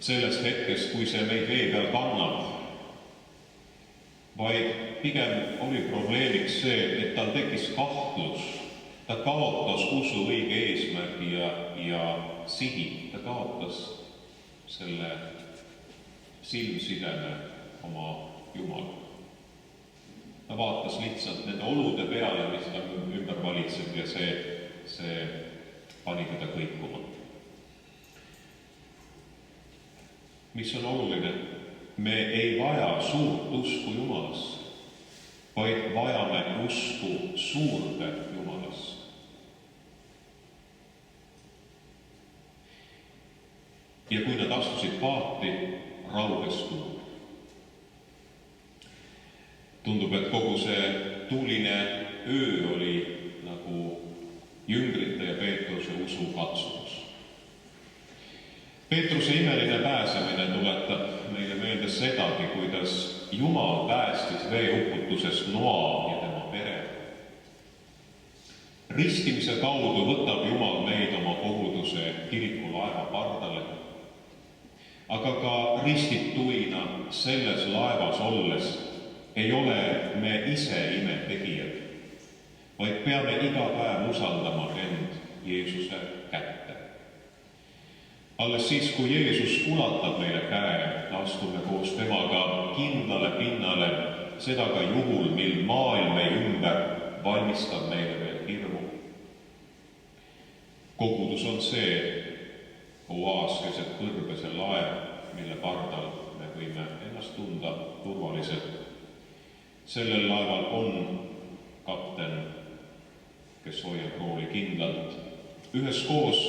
selles hetkes, kui see meid vee peal kannab, vaid pigem oli probleemiks see, et tal tekkis kahtlus. Ta kaotas usu õige eesmärgi ja sihi. Ta kaotas selle silmsideme oma Jumalaga. Ta vaatas lihtsalt nende olude peale, mis ta ümber valitseb ja see pani teda kõikuma. Mis on oluline? Me ei vaja suurt usku Jumalasse, vaid vajame usku suurde Jumalasse. Ja kui nad astusid paati, rauges tuul. Tundub, et kogu see tuuline öö oli nagu jüngrite ja Peetruse usu katsumus. Peetruse imeline pääsemine tuletab meile meelde sedagi, kuidas Jumal päästis veeuputusest Noa ja tema pere. Ristimise kaudu võtab Jumal meid oma koguduse kiriku laeva pardale, aga ka ristituina selles laevas olles ei ole me ise imetegijad, vaid peame iga päev usaldama end Jeesuse kätte. Alles siis, kui Jeesus ulatab meile käe, astume koos temaga kindlale pinnale, seda ka juhul, mil maailm meie ümber valmistab meile veel hirmu. Kogudus on see oaas keset kõrbese laev, mille pardal me võime ennast tunda turvaliselt. Sellel laeval on kapten, kes hoiab rooli kindlalt. Üheskoos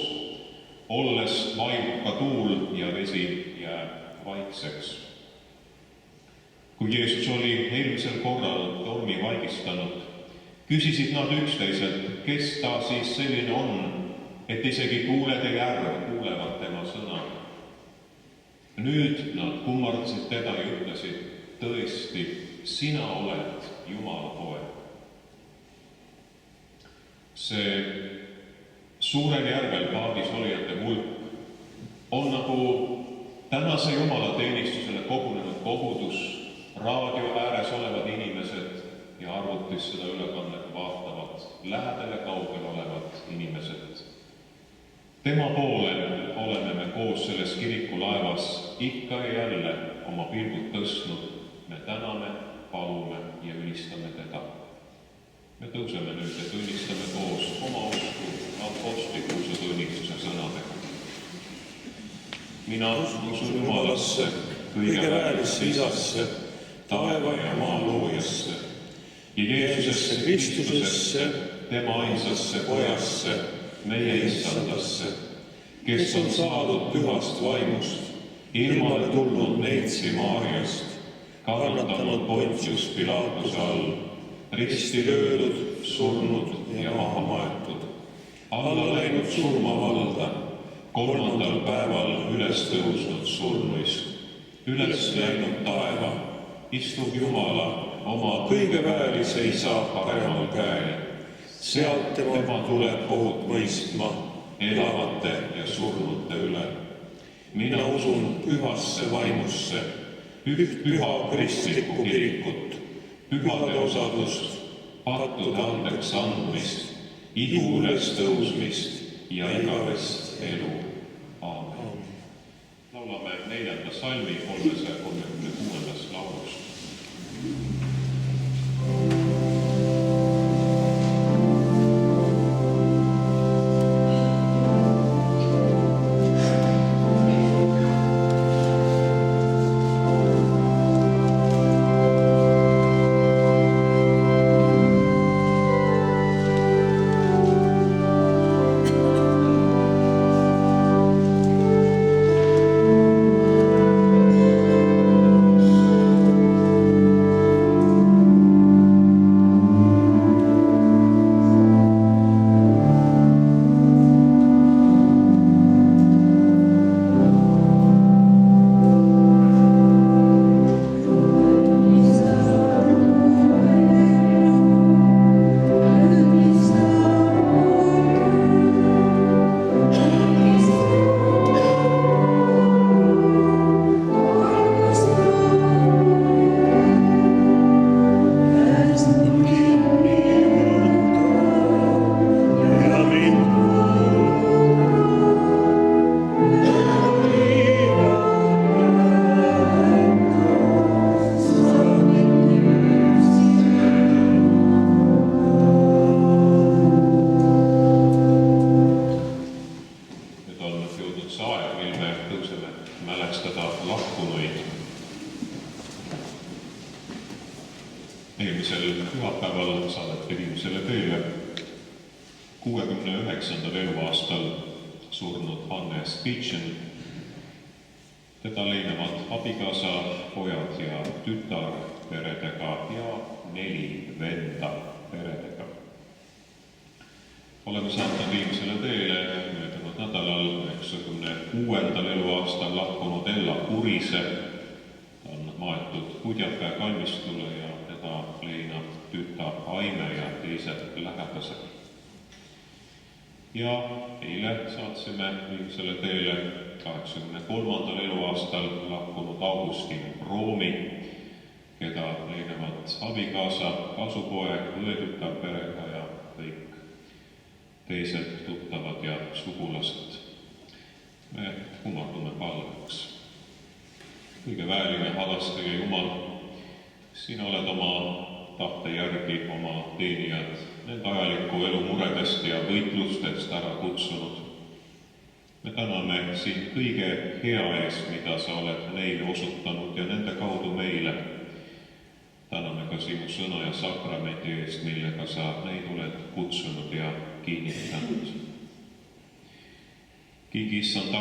olles vajub ka tuul ja vesi jääb vaikseks. Kui Jeesus oli eelmisel korral tormi vaigistanud, küsisid nad üksteiselt, kes ta siis selline on, et isegi tuuled ja järv kuulevad tema sõna. Nüüd nad kummardasid teda ja ütlesid, tõesti, sina oled Jumala poeg. See suurel järvel paadis olijate hulk on nagu tänase Jumala teenistusele kogunenud kogudus, raadio ääres olevad inimesed ja arvutis seda ülekannet vaatavad, lähedal ja kaugel olevad inimesed. Tema poole oleme me koos selles kirikulaevas ikka ja jälle oma pilgud tõstnud. Me täname, palume ja ülistame teda. Me tõuseme nüüd ja tunnistame koos oma usku apostliku usutunnistuse sõnadega. Mina usun Jumalasse, kõige väärisse Isasse, taeva ja maa loojasse ja Jeesusesse Kristusesse, tema ainsasse Pojasse, meie Issandasse, kes on saadud pühast vaimust, ilmale tulnud Neitsi Maarjast, kannatanud Pontius Pilatuse all, risti löödud, surnud ja maha maetud, alla läinud surmavalda, kolmandal päeval üles tõusnud surnuist, üles läinud taeva, istub Jumala oma kõige väärise Isa paremal käel. Sealt tema tuleb kohut mõistma elavate ja surnute üle. Mina usun pühasse vaimusse, üht püha kristlikku kirikut, pühade osadust, pattude andeks andmist, ihu üles tõusmist ja igavest elu. Aamen. Laulame 4. salmi 336. laulust. Eelmisel pühapäeval saadeti viimsele teele 69. eluaastal surnud Hannes Pitchen. Teda leinevad abikaasa, pojad ja tütar peredega ja 4 venda peredega. Oleme saanud viimsele teele möödunud nädalal 96. eluaastal lahkunud Ella Kurise. Ta on maetud Kudjapää kalmistule ja teda leinab tütar Aime ja teised lähedased. Ja eile saatsime viimsele teele 83. eluaastal lahkunud Augustin Roomi, keda leinevad abikaasa, kasupoeg, õetütar perega ja kõik teised tuttavad ja sugulased. Me kumardume palveks. Kõige vääriline halastaja Jumal, sina oled oma tahte järgi oma teenijad nende ajaliku elu muredest ja võitlustest ära kutsunud. Me täname sind kõige hea eest, mida sa oled neile osutanud ja nende kaudu meile. Täname ka sinu sõna ja sakramendi eest, millega sa neid oled kutsunud ja kinnitanud. Kingi issand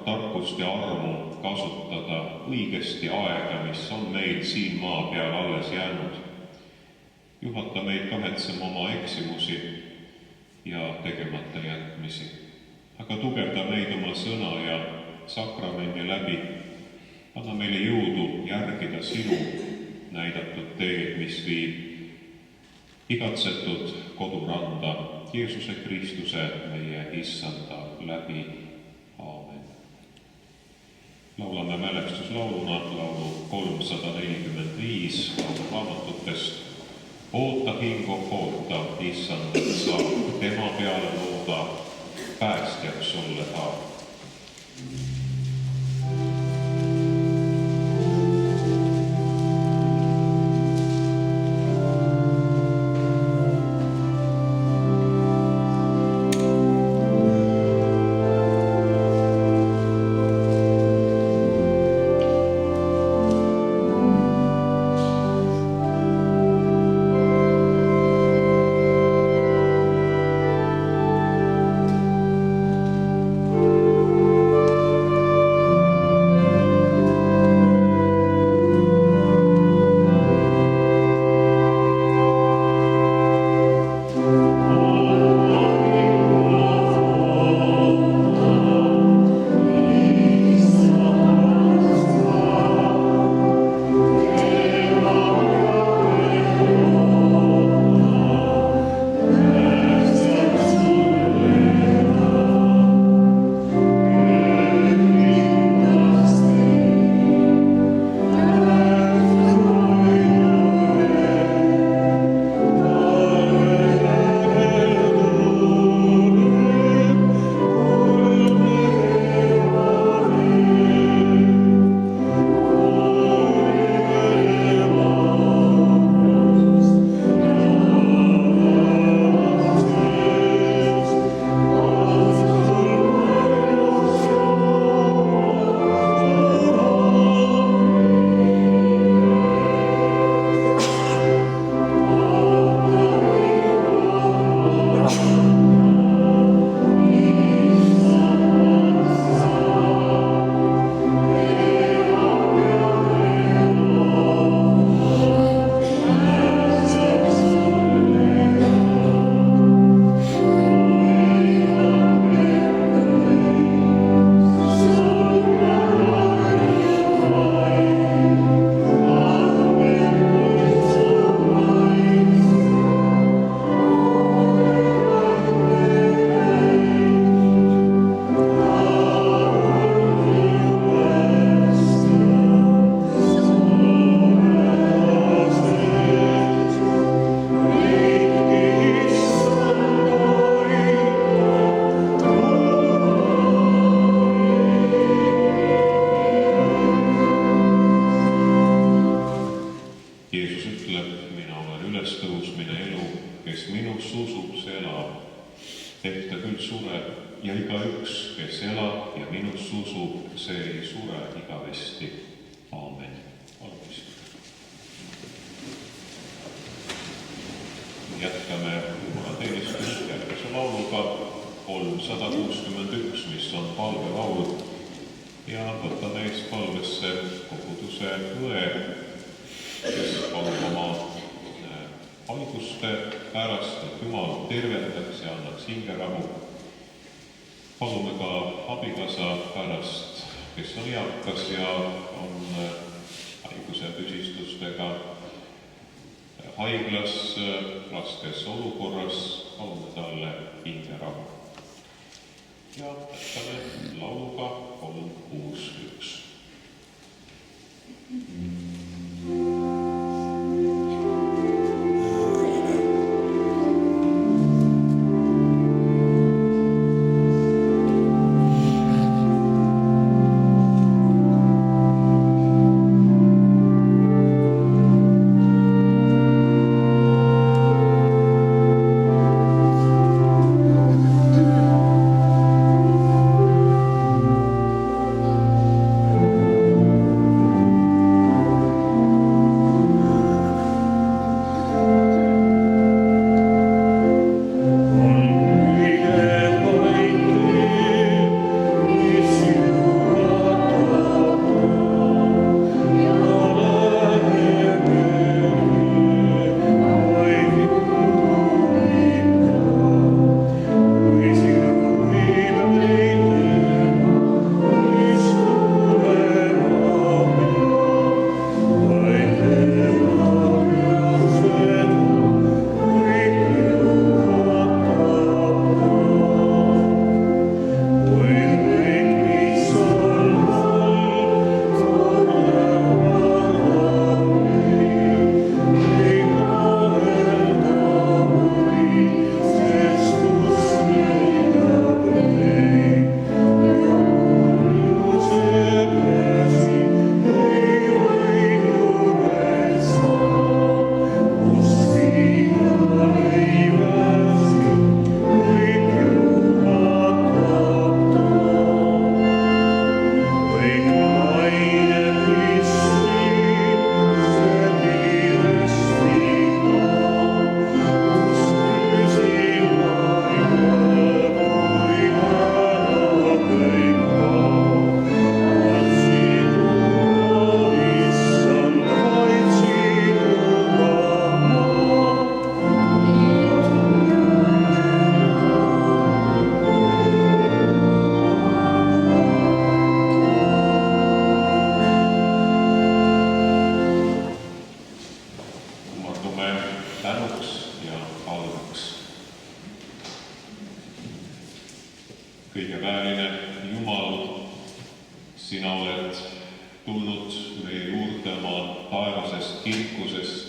tarkust ja armu kasutada õigesti aega, mis on meil siin maa peal alles jäänud. Juhata meid kahetsema oma eksimusi ja tegemata jätmisi. Aga tugevda meid oma sõna ja sakramendi läbi. Anna meile jõudu järgida sinu näidatud teed, mis viib igatsetud koduranda Jeesuse Kristuse meie issanda läbi. Aamen. Laulame mälestuslauluna laulu 345 lauluraamatutest. Oota, hingo, oota, issandat sa, tema peale looda, päästjaks sulle tahab. Tehta küll sureb ja igaüks, kes elab ja minus usub, see ei sure igavesti. Aamen. Jätkame jumalateenistust järgmise lauluga 361, mis on palvelaul, ja võtame ees palvesse koguduse õe, kes palub oma haiguste pärast, et Jumal tervendaks ja annaks hingerahu. Palume ka abikaasa pärast, kes on eakas ja on haiguse tüsistustega haiglas, raskes olukorras, palume talle hingerahu. Ja jätkame lauluga 361. kirkusest,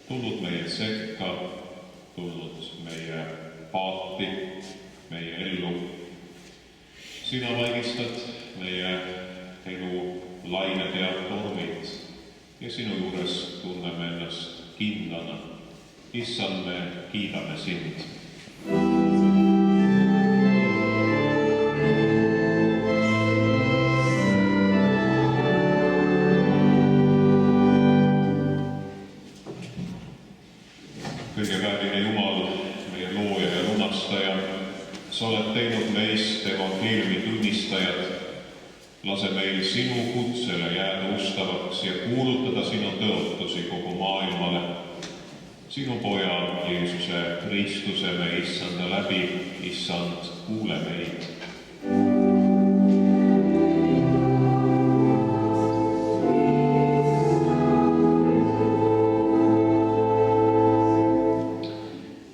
tulnud meie sekka, tulnud meie paati, meie ellu. Sina vaigistad meie elu lained ja tormid ja sinu juures tunneme ennast kindlana. Issand, me kiidame sind. Kõigeväärine Jumal, meie looja ja lunastaja, sa oled teinud meist evangeeliumi tunnistajad. Lase meil sinu kutsele jääda ustavaks ja kuulutada sinu tõotusi kogu maailmale. Sinu poja Jeesuse Kristuse me Issanda läbi, Issand, kuule meid.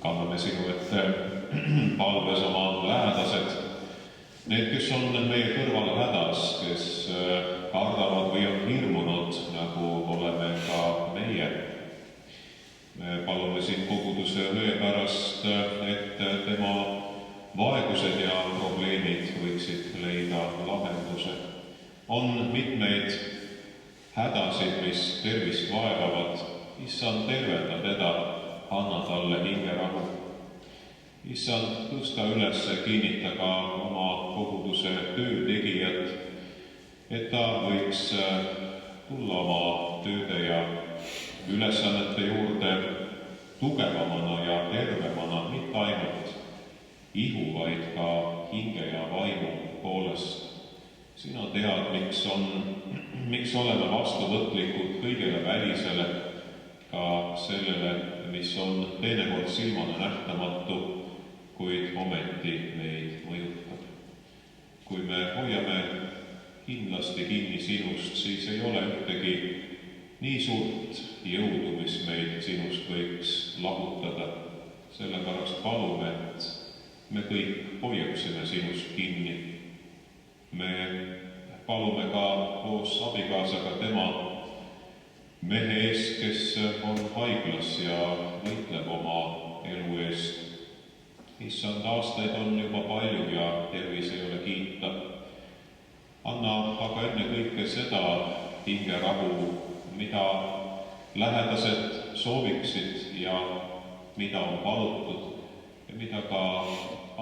Kanname sinu ette palves oma lähedased, need, kes on meie kõrval hädas, kes kardavad või on hirmunud, nagu oleme ka meie. Me palume siin koguduse õe pärast, et tema vaegused ja probleemid võiksid leida lahenduse. On mitmeid hädasid, mis tervist vaevavad. Issand, tervenda teda, anna talle hingerahu. Issand, tõsta üles, kinnita ka oma koguduse töötegijat, et ta võiks tulla oma tööde ja ülesannete juurde tugevamana ja tervemana, mitte ainult ihu, vaid ka hinge ja vaimu poolest. Sina tead, miks oleme vastuvõtlikud kõigele välisele, ka sellele, mis on teinekord silmane nähtamatu, kuid ometi meid mõjutab. Kui me hoiame kindlasti kinni sinust, siis ei ole ühtegi nii suurt jõudu, mis meid sinust võiks lahutada. Sellepärast palume, et me kõik hoiaksime sinust kinni. Me palume ka koos abikaasaga tema mehe eest, kes on haiglas ja võitleb oma elu eest. Issand, aastaid on juba palju ja tervis ei ole kiita. Anna aga enne kõike seda hingerahu, mida lähedased sooviksid ja mida on palutud ja mida ka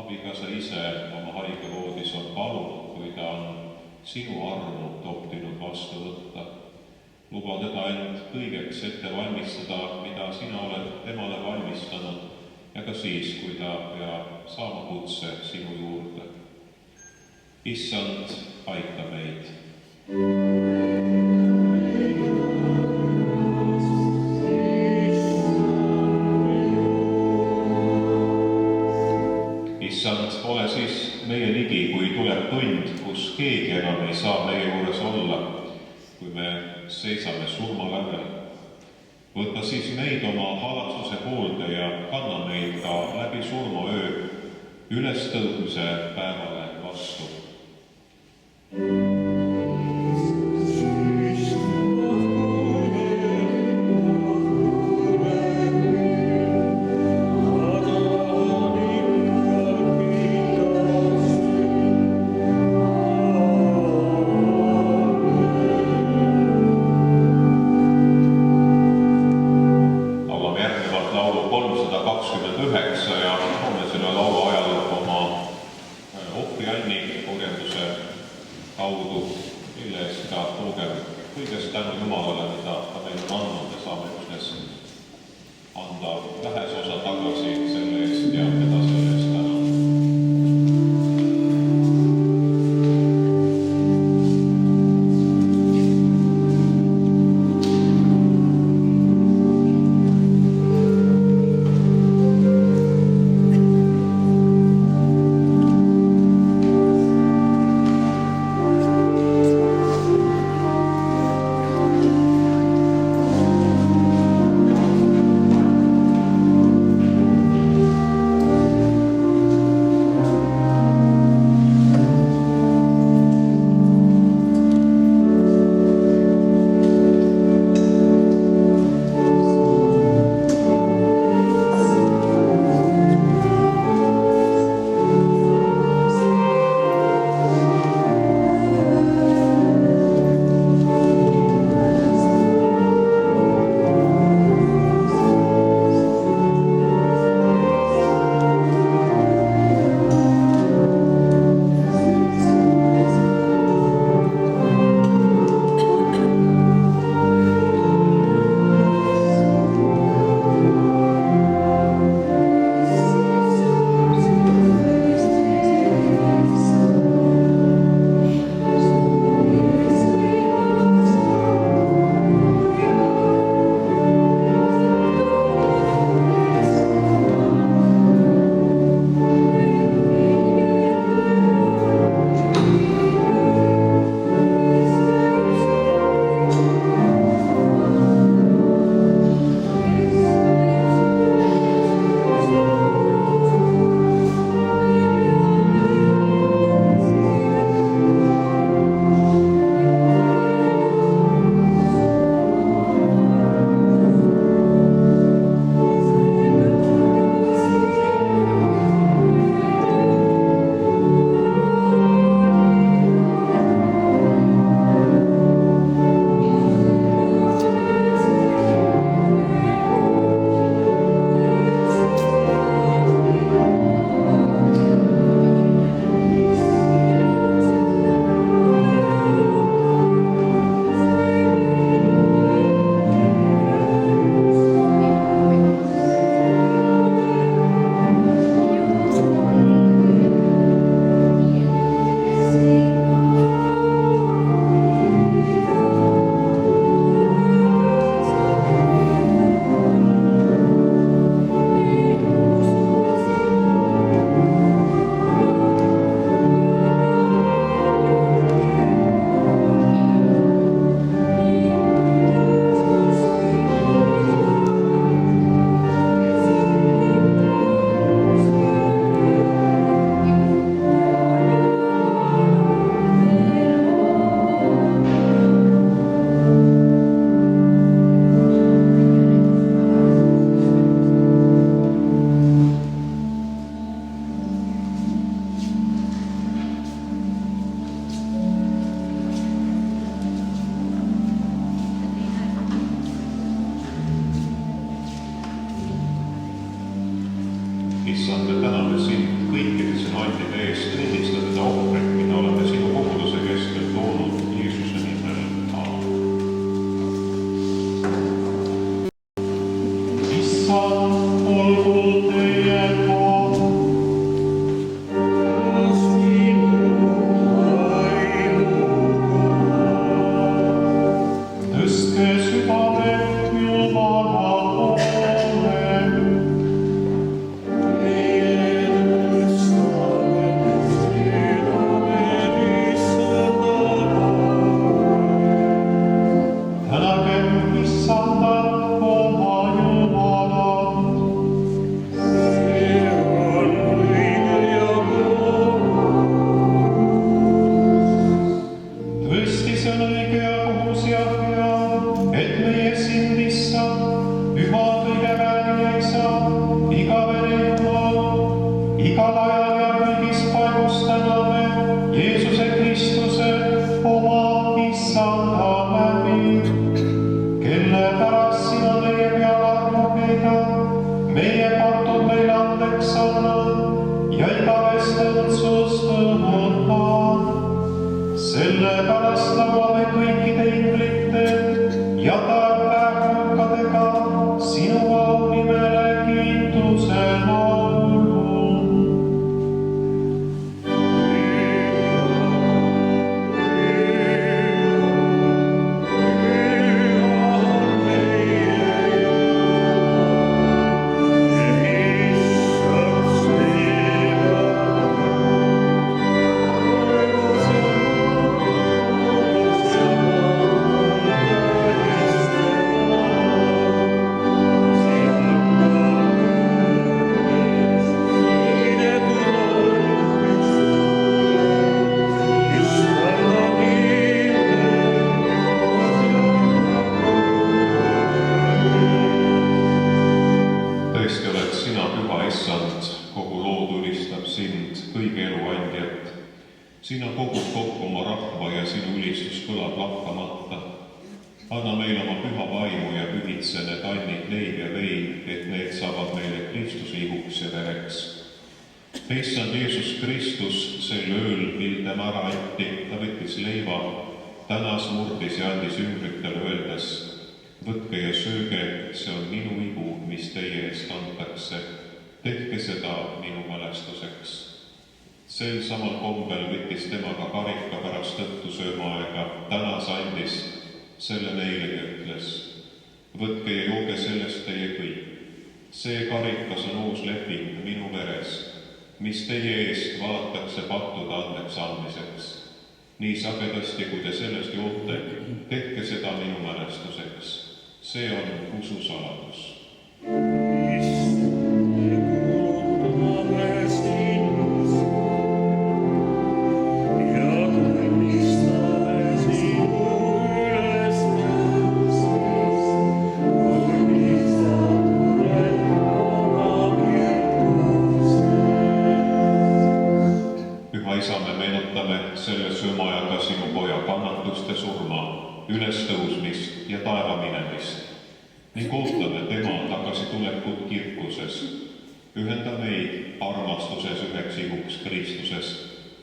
abikaasa ise oma haigevoodis on palunud, kui ta on sinu armu tohtinud vastu võtta. Luba teda end kõigeks ette valmistada, mida sina oled temale valmistanud ja ka siis, kui ta peab saama kutse sinu juurde. Issand, aita meid. Issand, ole siis meie ligi, kui tuleb tund, kus keegi enam ei saa meie juures olla, kui me seisame surmalävel. Võta siis meid oma halastuse hoolde ja kanna meid ka läbi surmaöö ülestõudmise päevale vastu. issand, me täname sind kõikide sinu andide eest, õnnistada seda ohvrit, mida oleme sinu koguduse keskel toonud Jeesuse nimel. Issand, olgu teiega. Tõstke südamed Jumala poole. Tänagem Issandat, oma Jumalat. See on õige ja tõesti, see on õige ja kohus ja hea, et meie sind, Issand, püha kõige vääriline Isa, igavene Jumal, igal ajal ja kõigis paigus täname Jeesuse Kristuse, oma Issanda läbi, kelle pärast sina meie peal armu peidad, meie patud meile andeks annad ja igavest õndsust õhutab. Sellepärast lauame kõikide inglite ja taevapäevadega sinu au nimele kiituse laulu. Tõesti oled sina püha, Issand, kogu lood ülistab sind, kõige elu andjat. Sina kogud kokku oma rahva ja sinu ülistus kõlab lakkamata. Anna meile oma püha vaimu ja pühitse need annid leib ja vein, et need saavad meile Kristuse ihuks ja vereks. Issand Jeesus Kristus, sel ööl, mil tema ära anti, ta võttis leiva, tänas, murdis ja andis ümbritele öeldes: võtke ja sööge, see on minu ihu, mis teie eest antakse. Tehke seda minu mälestuseks. Sel samal kombel võttis tema ka karika pärast õhtusöömaaega, tänas, andis, selle neile ja ütles: võtke ja jooge sellest teie kõik. See karikas on uus leping minu veres, mis teie eest valatakse pattude andeks andmiseks. Nii sagedasti, kui te sellest joote, tehke seda minu mälestuseks. See on ususaladus. Püha Isa, me meenutame selle söömaajaga sinu poja kannatuste surma, ülestõusmist ja taeva minemist ning ootame tema tagasitulekut kirkuses. Ühenda meid armastuses üheks ihuks Kristuses,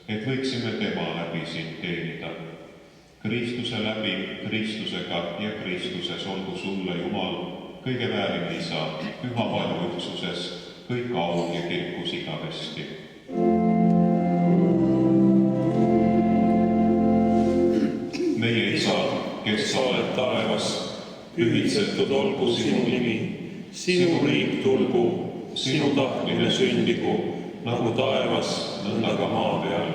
et võiksime tema läbi sind teenida. Kristuse läbi, Kristusega ja Kristuses olgu sulle, Jumal, kõige vääriline Isa, püha vaimu ühtsuses, kõik au ja kirkus igavesti. Meie Isa, kes sa oled taevas, pühitsetud olgu sinu nimi, sinu riik tulgu, sinu tahtmine sündigu, nagu taevas, nõnda ka maa peal.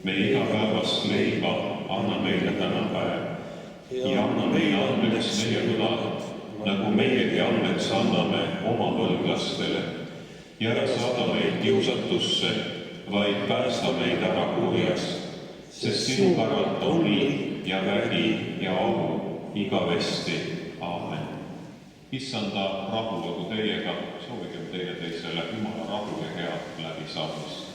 Meie igapäevast leiba anna meile täna päev ja anna meile andeks meie võlad, nagu meiegi andeks anname oma võlglastele. Ja ära saada meid kiusatusse, vaid päästa meid ära kurjast, sest sinu päralt on riik ja vägi ja au igavesti. Aamen. Issanda rahu olgu teiega, soovigem teineteisele Jumala rahu ja head läbisaamist.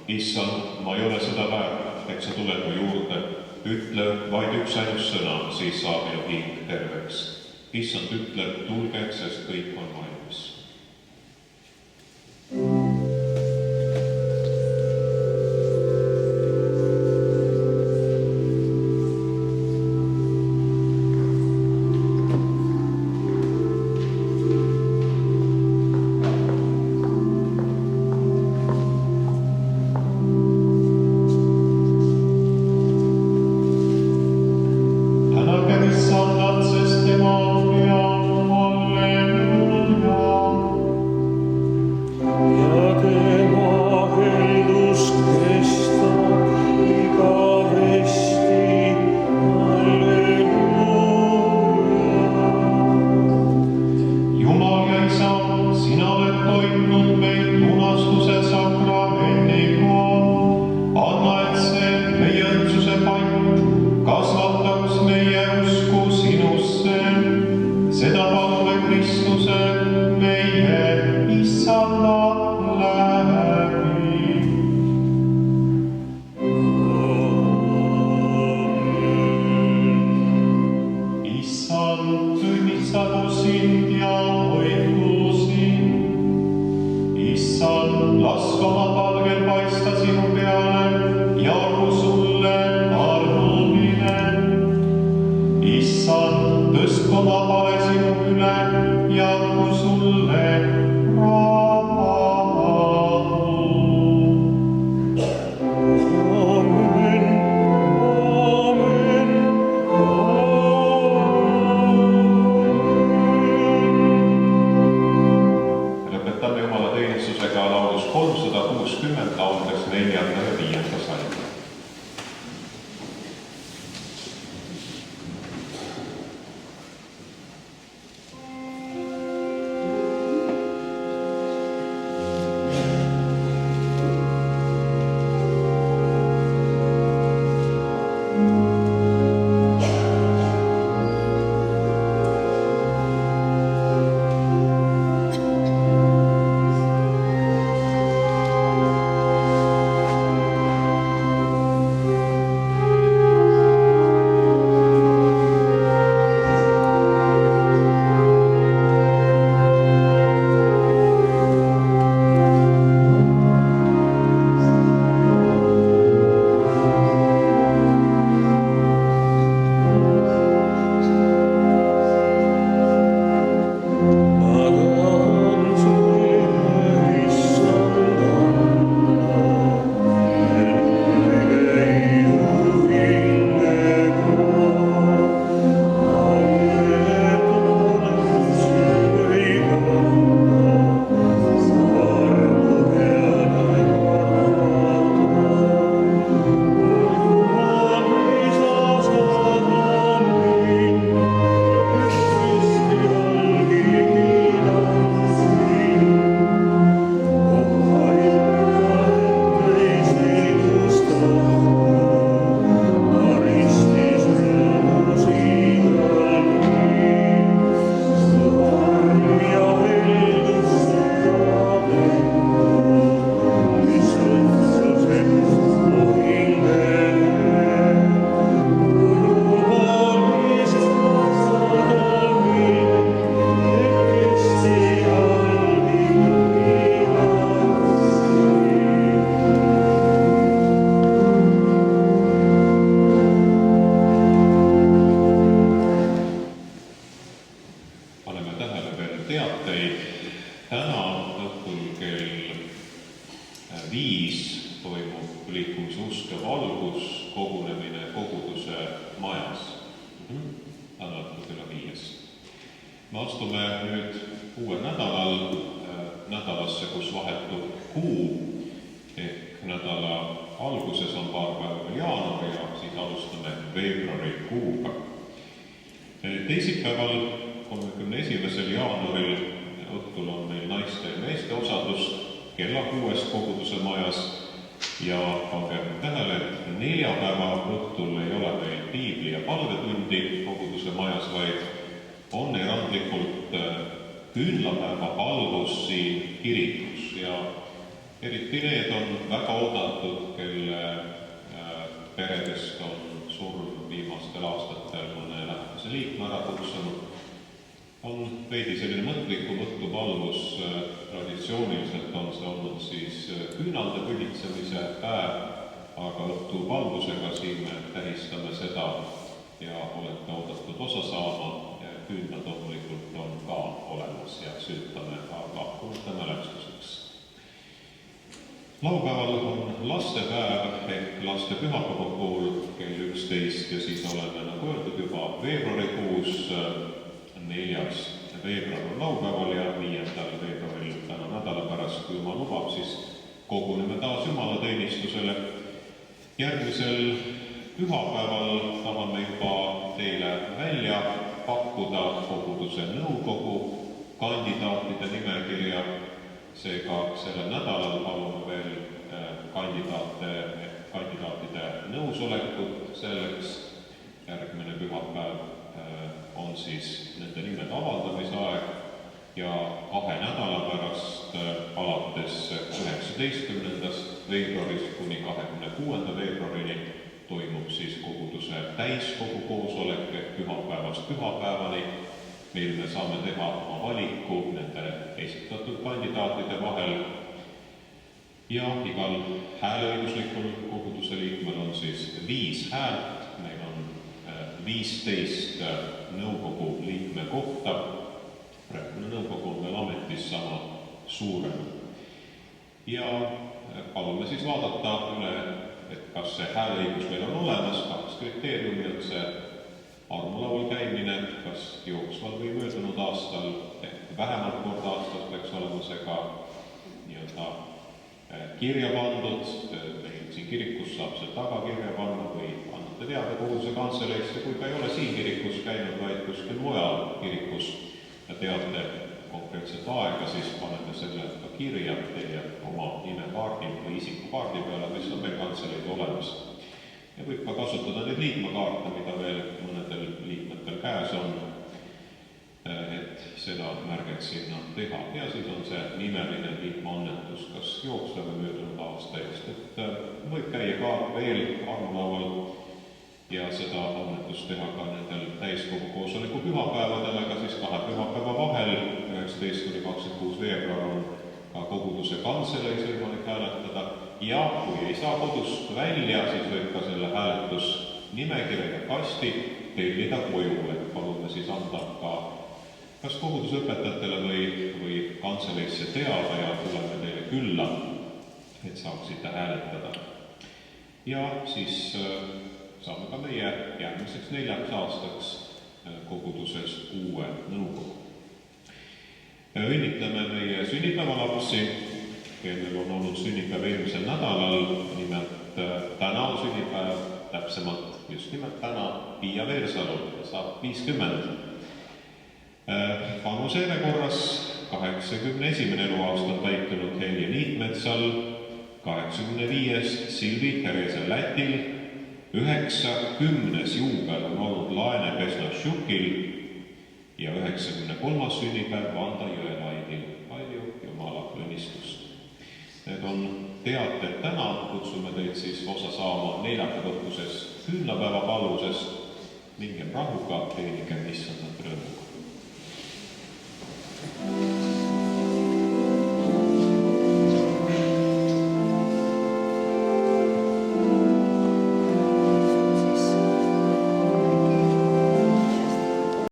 issand, ma ei ole seda väärt, et sa tuled mu juurde. Ütle vaid üksainus sõna, siis saab minu hing terveks. Issand ütleb, tulge, sest kõik on valmis. Me astume nüüd uuel nädalasse, kus vahetub kuu, ehk nädala alguses on paar päeva veel jaanuar ja siis alustame veebruarikuuga. Teisipäeval, 31. jaanuaril õhtul on meil naiste ja meeste osadus kella 6 koguduse majas ja pange tähele, et neljapäeva õhtul ei ole meil piibli- ja palvetundi koguduse majas, vaid on erandlikult küünlapäeva palvus siin kirikus ja eriti need on väga oodatud peredest on surm viimastel aastatel mõne lähedase liikme ära kutsunud, on veidi selline mõtlikum õhtupalvus. Traditsiooniliselt on see olnud siis küünalde pühitsemise päev, aga õhtupalvusega siin me tähistame seda ja olete oodatud osa saama. Küünlad loomulikult on ka olemas ja süütame aga kuulda mälestuseks. Laupäeval on lastepäev ehk laste pühapäevakool kell 11 ja siis oleme, nagu öeldud, juba veebruarikuus. 4. veebruar on laupäeval ja 5. veebruaril täna nädala pärast, kui Jumal lubab, siis koguneme taas jumalateenistusele. Järgmisel pühapäeval tahame juba teile välja pakkuda koguduse nõukogu kandidaatide nimekirja. Seega sellel nädalal palume veel kandidaatide nõusolekut selleks. Järgmine pühapäev on siis nende nimede avaldamise aeg ja 2 nädala pärast alates 19. veebruarist kuni 26. veebruarini toimub siis koguduse täiskogu koosolek pühapäevast pühapäevani. Meil me saame teha oma valiku nende esitatud kandidaatide vahel ja igal hääleõiguslikul koguduse liikmel on siis 5 häält. Meil on 15 nõukogu liikme kohta. Praegune nõukogu on veel ametis sama suurem. Ja palume siis vaadata üle, et kas see hääleõigus meil on olemas, 2 kriteeriumi, et see armulaul käimine, kas jooksval või möödunud aastal, ehk vähemalt kord aastas peaks olema see ka nii-öelda kirja pandud. Meil siin kirikus saab see taga kirja panna või annate teada koguduse kantseleisse, kui ka ei ole siin kirikus käinud, vaid kuskil mujal kirikus ja teate konkreetset aega, siis panete selle ka kirja teie oma nimekaardi või isikukaardi peale, mis on meil kantseleid olemas. Ja võib ka kasutada neid liikmekaarte, mida veel mõnedel liikmetel käes on, et seda märget sinna teha. Ja siis on see nimeline liikmeannetus, kas jooksva või möödunud aasta eest. Et võib käia ka veel armulaual ja seda annetust teha ka nendel täiskogu koosoleku pühapäevadel, aga siis 2 pühapäeva vahel, 19–26 veebruar on ka koguduse kantseleis võimalik hääletada. Ja kui ei saa kodust välja, siis võib ka selle hääletusnimekirja kasti tellida koju, et palume siis anda ka kas koguduse õpetajatele või kantseleisse teada ja tuleme teile külla, et saaksite hääletada. Ja siis saame ka meie järgmiseks 4 aastaks koguduses uue nõukogu. Õnnitleme meie sünnipäevalapsi, kellel on olnud sünnipäev eelmisel nädalal, nimelt täna on sünnipäev, täpsemalt just nimelt täna Piia Veersalu, saab 50. Vanuse järjekorras 81. eluaasta on täitunud Helje Niitmetsal, 85. Silvi Teresel Lätil, 90. juubel on olnud Laene Pesnošukil ja 93. sünnipäev Vanda Jõelaidil. Palju Jumala õnnistust. Need on teated täna, kutsume teid siis osa saama neljapäevõhtusest küünlapäeva palvusest. Mingem rahuga, teenigem issandat rõõmu.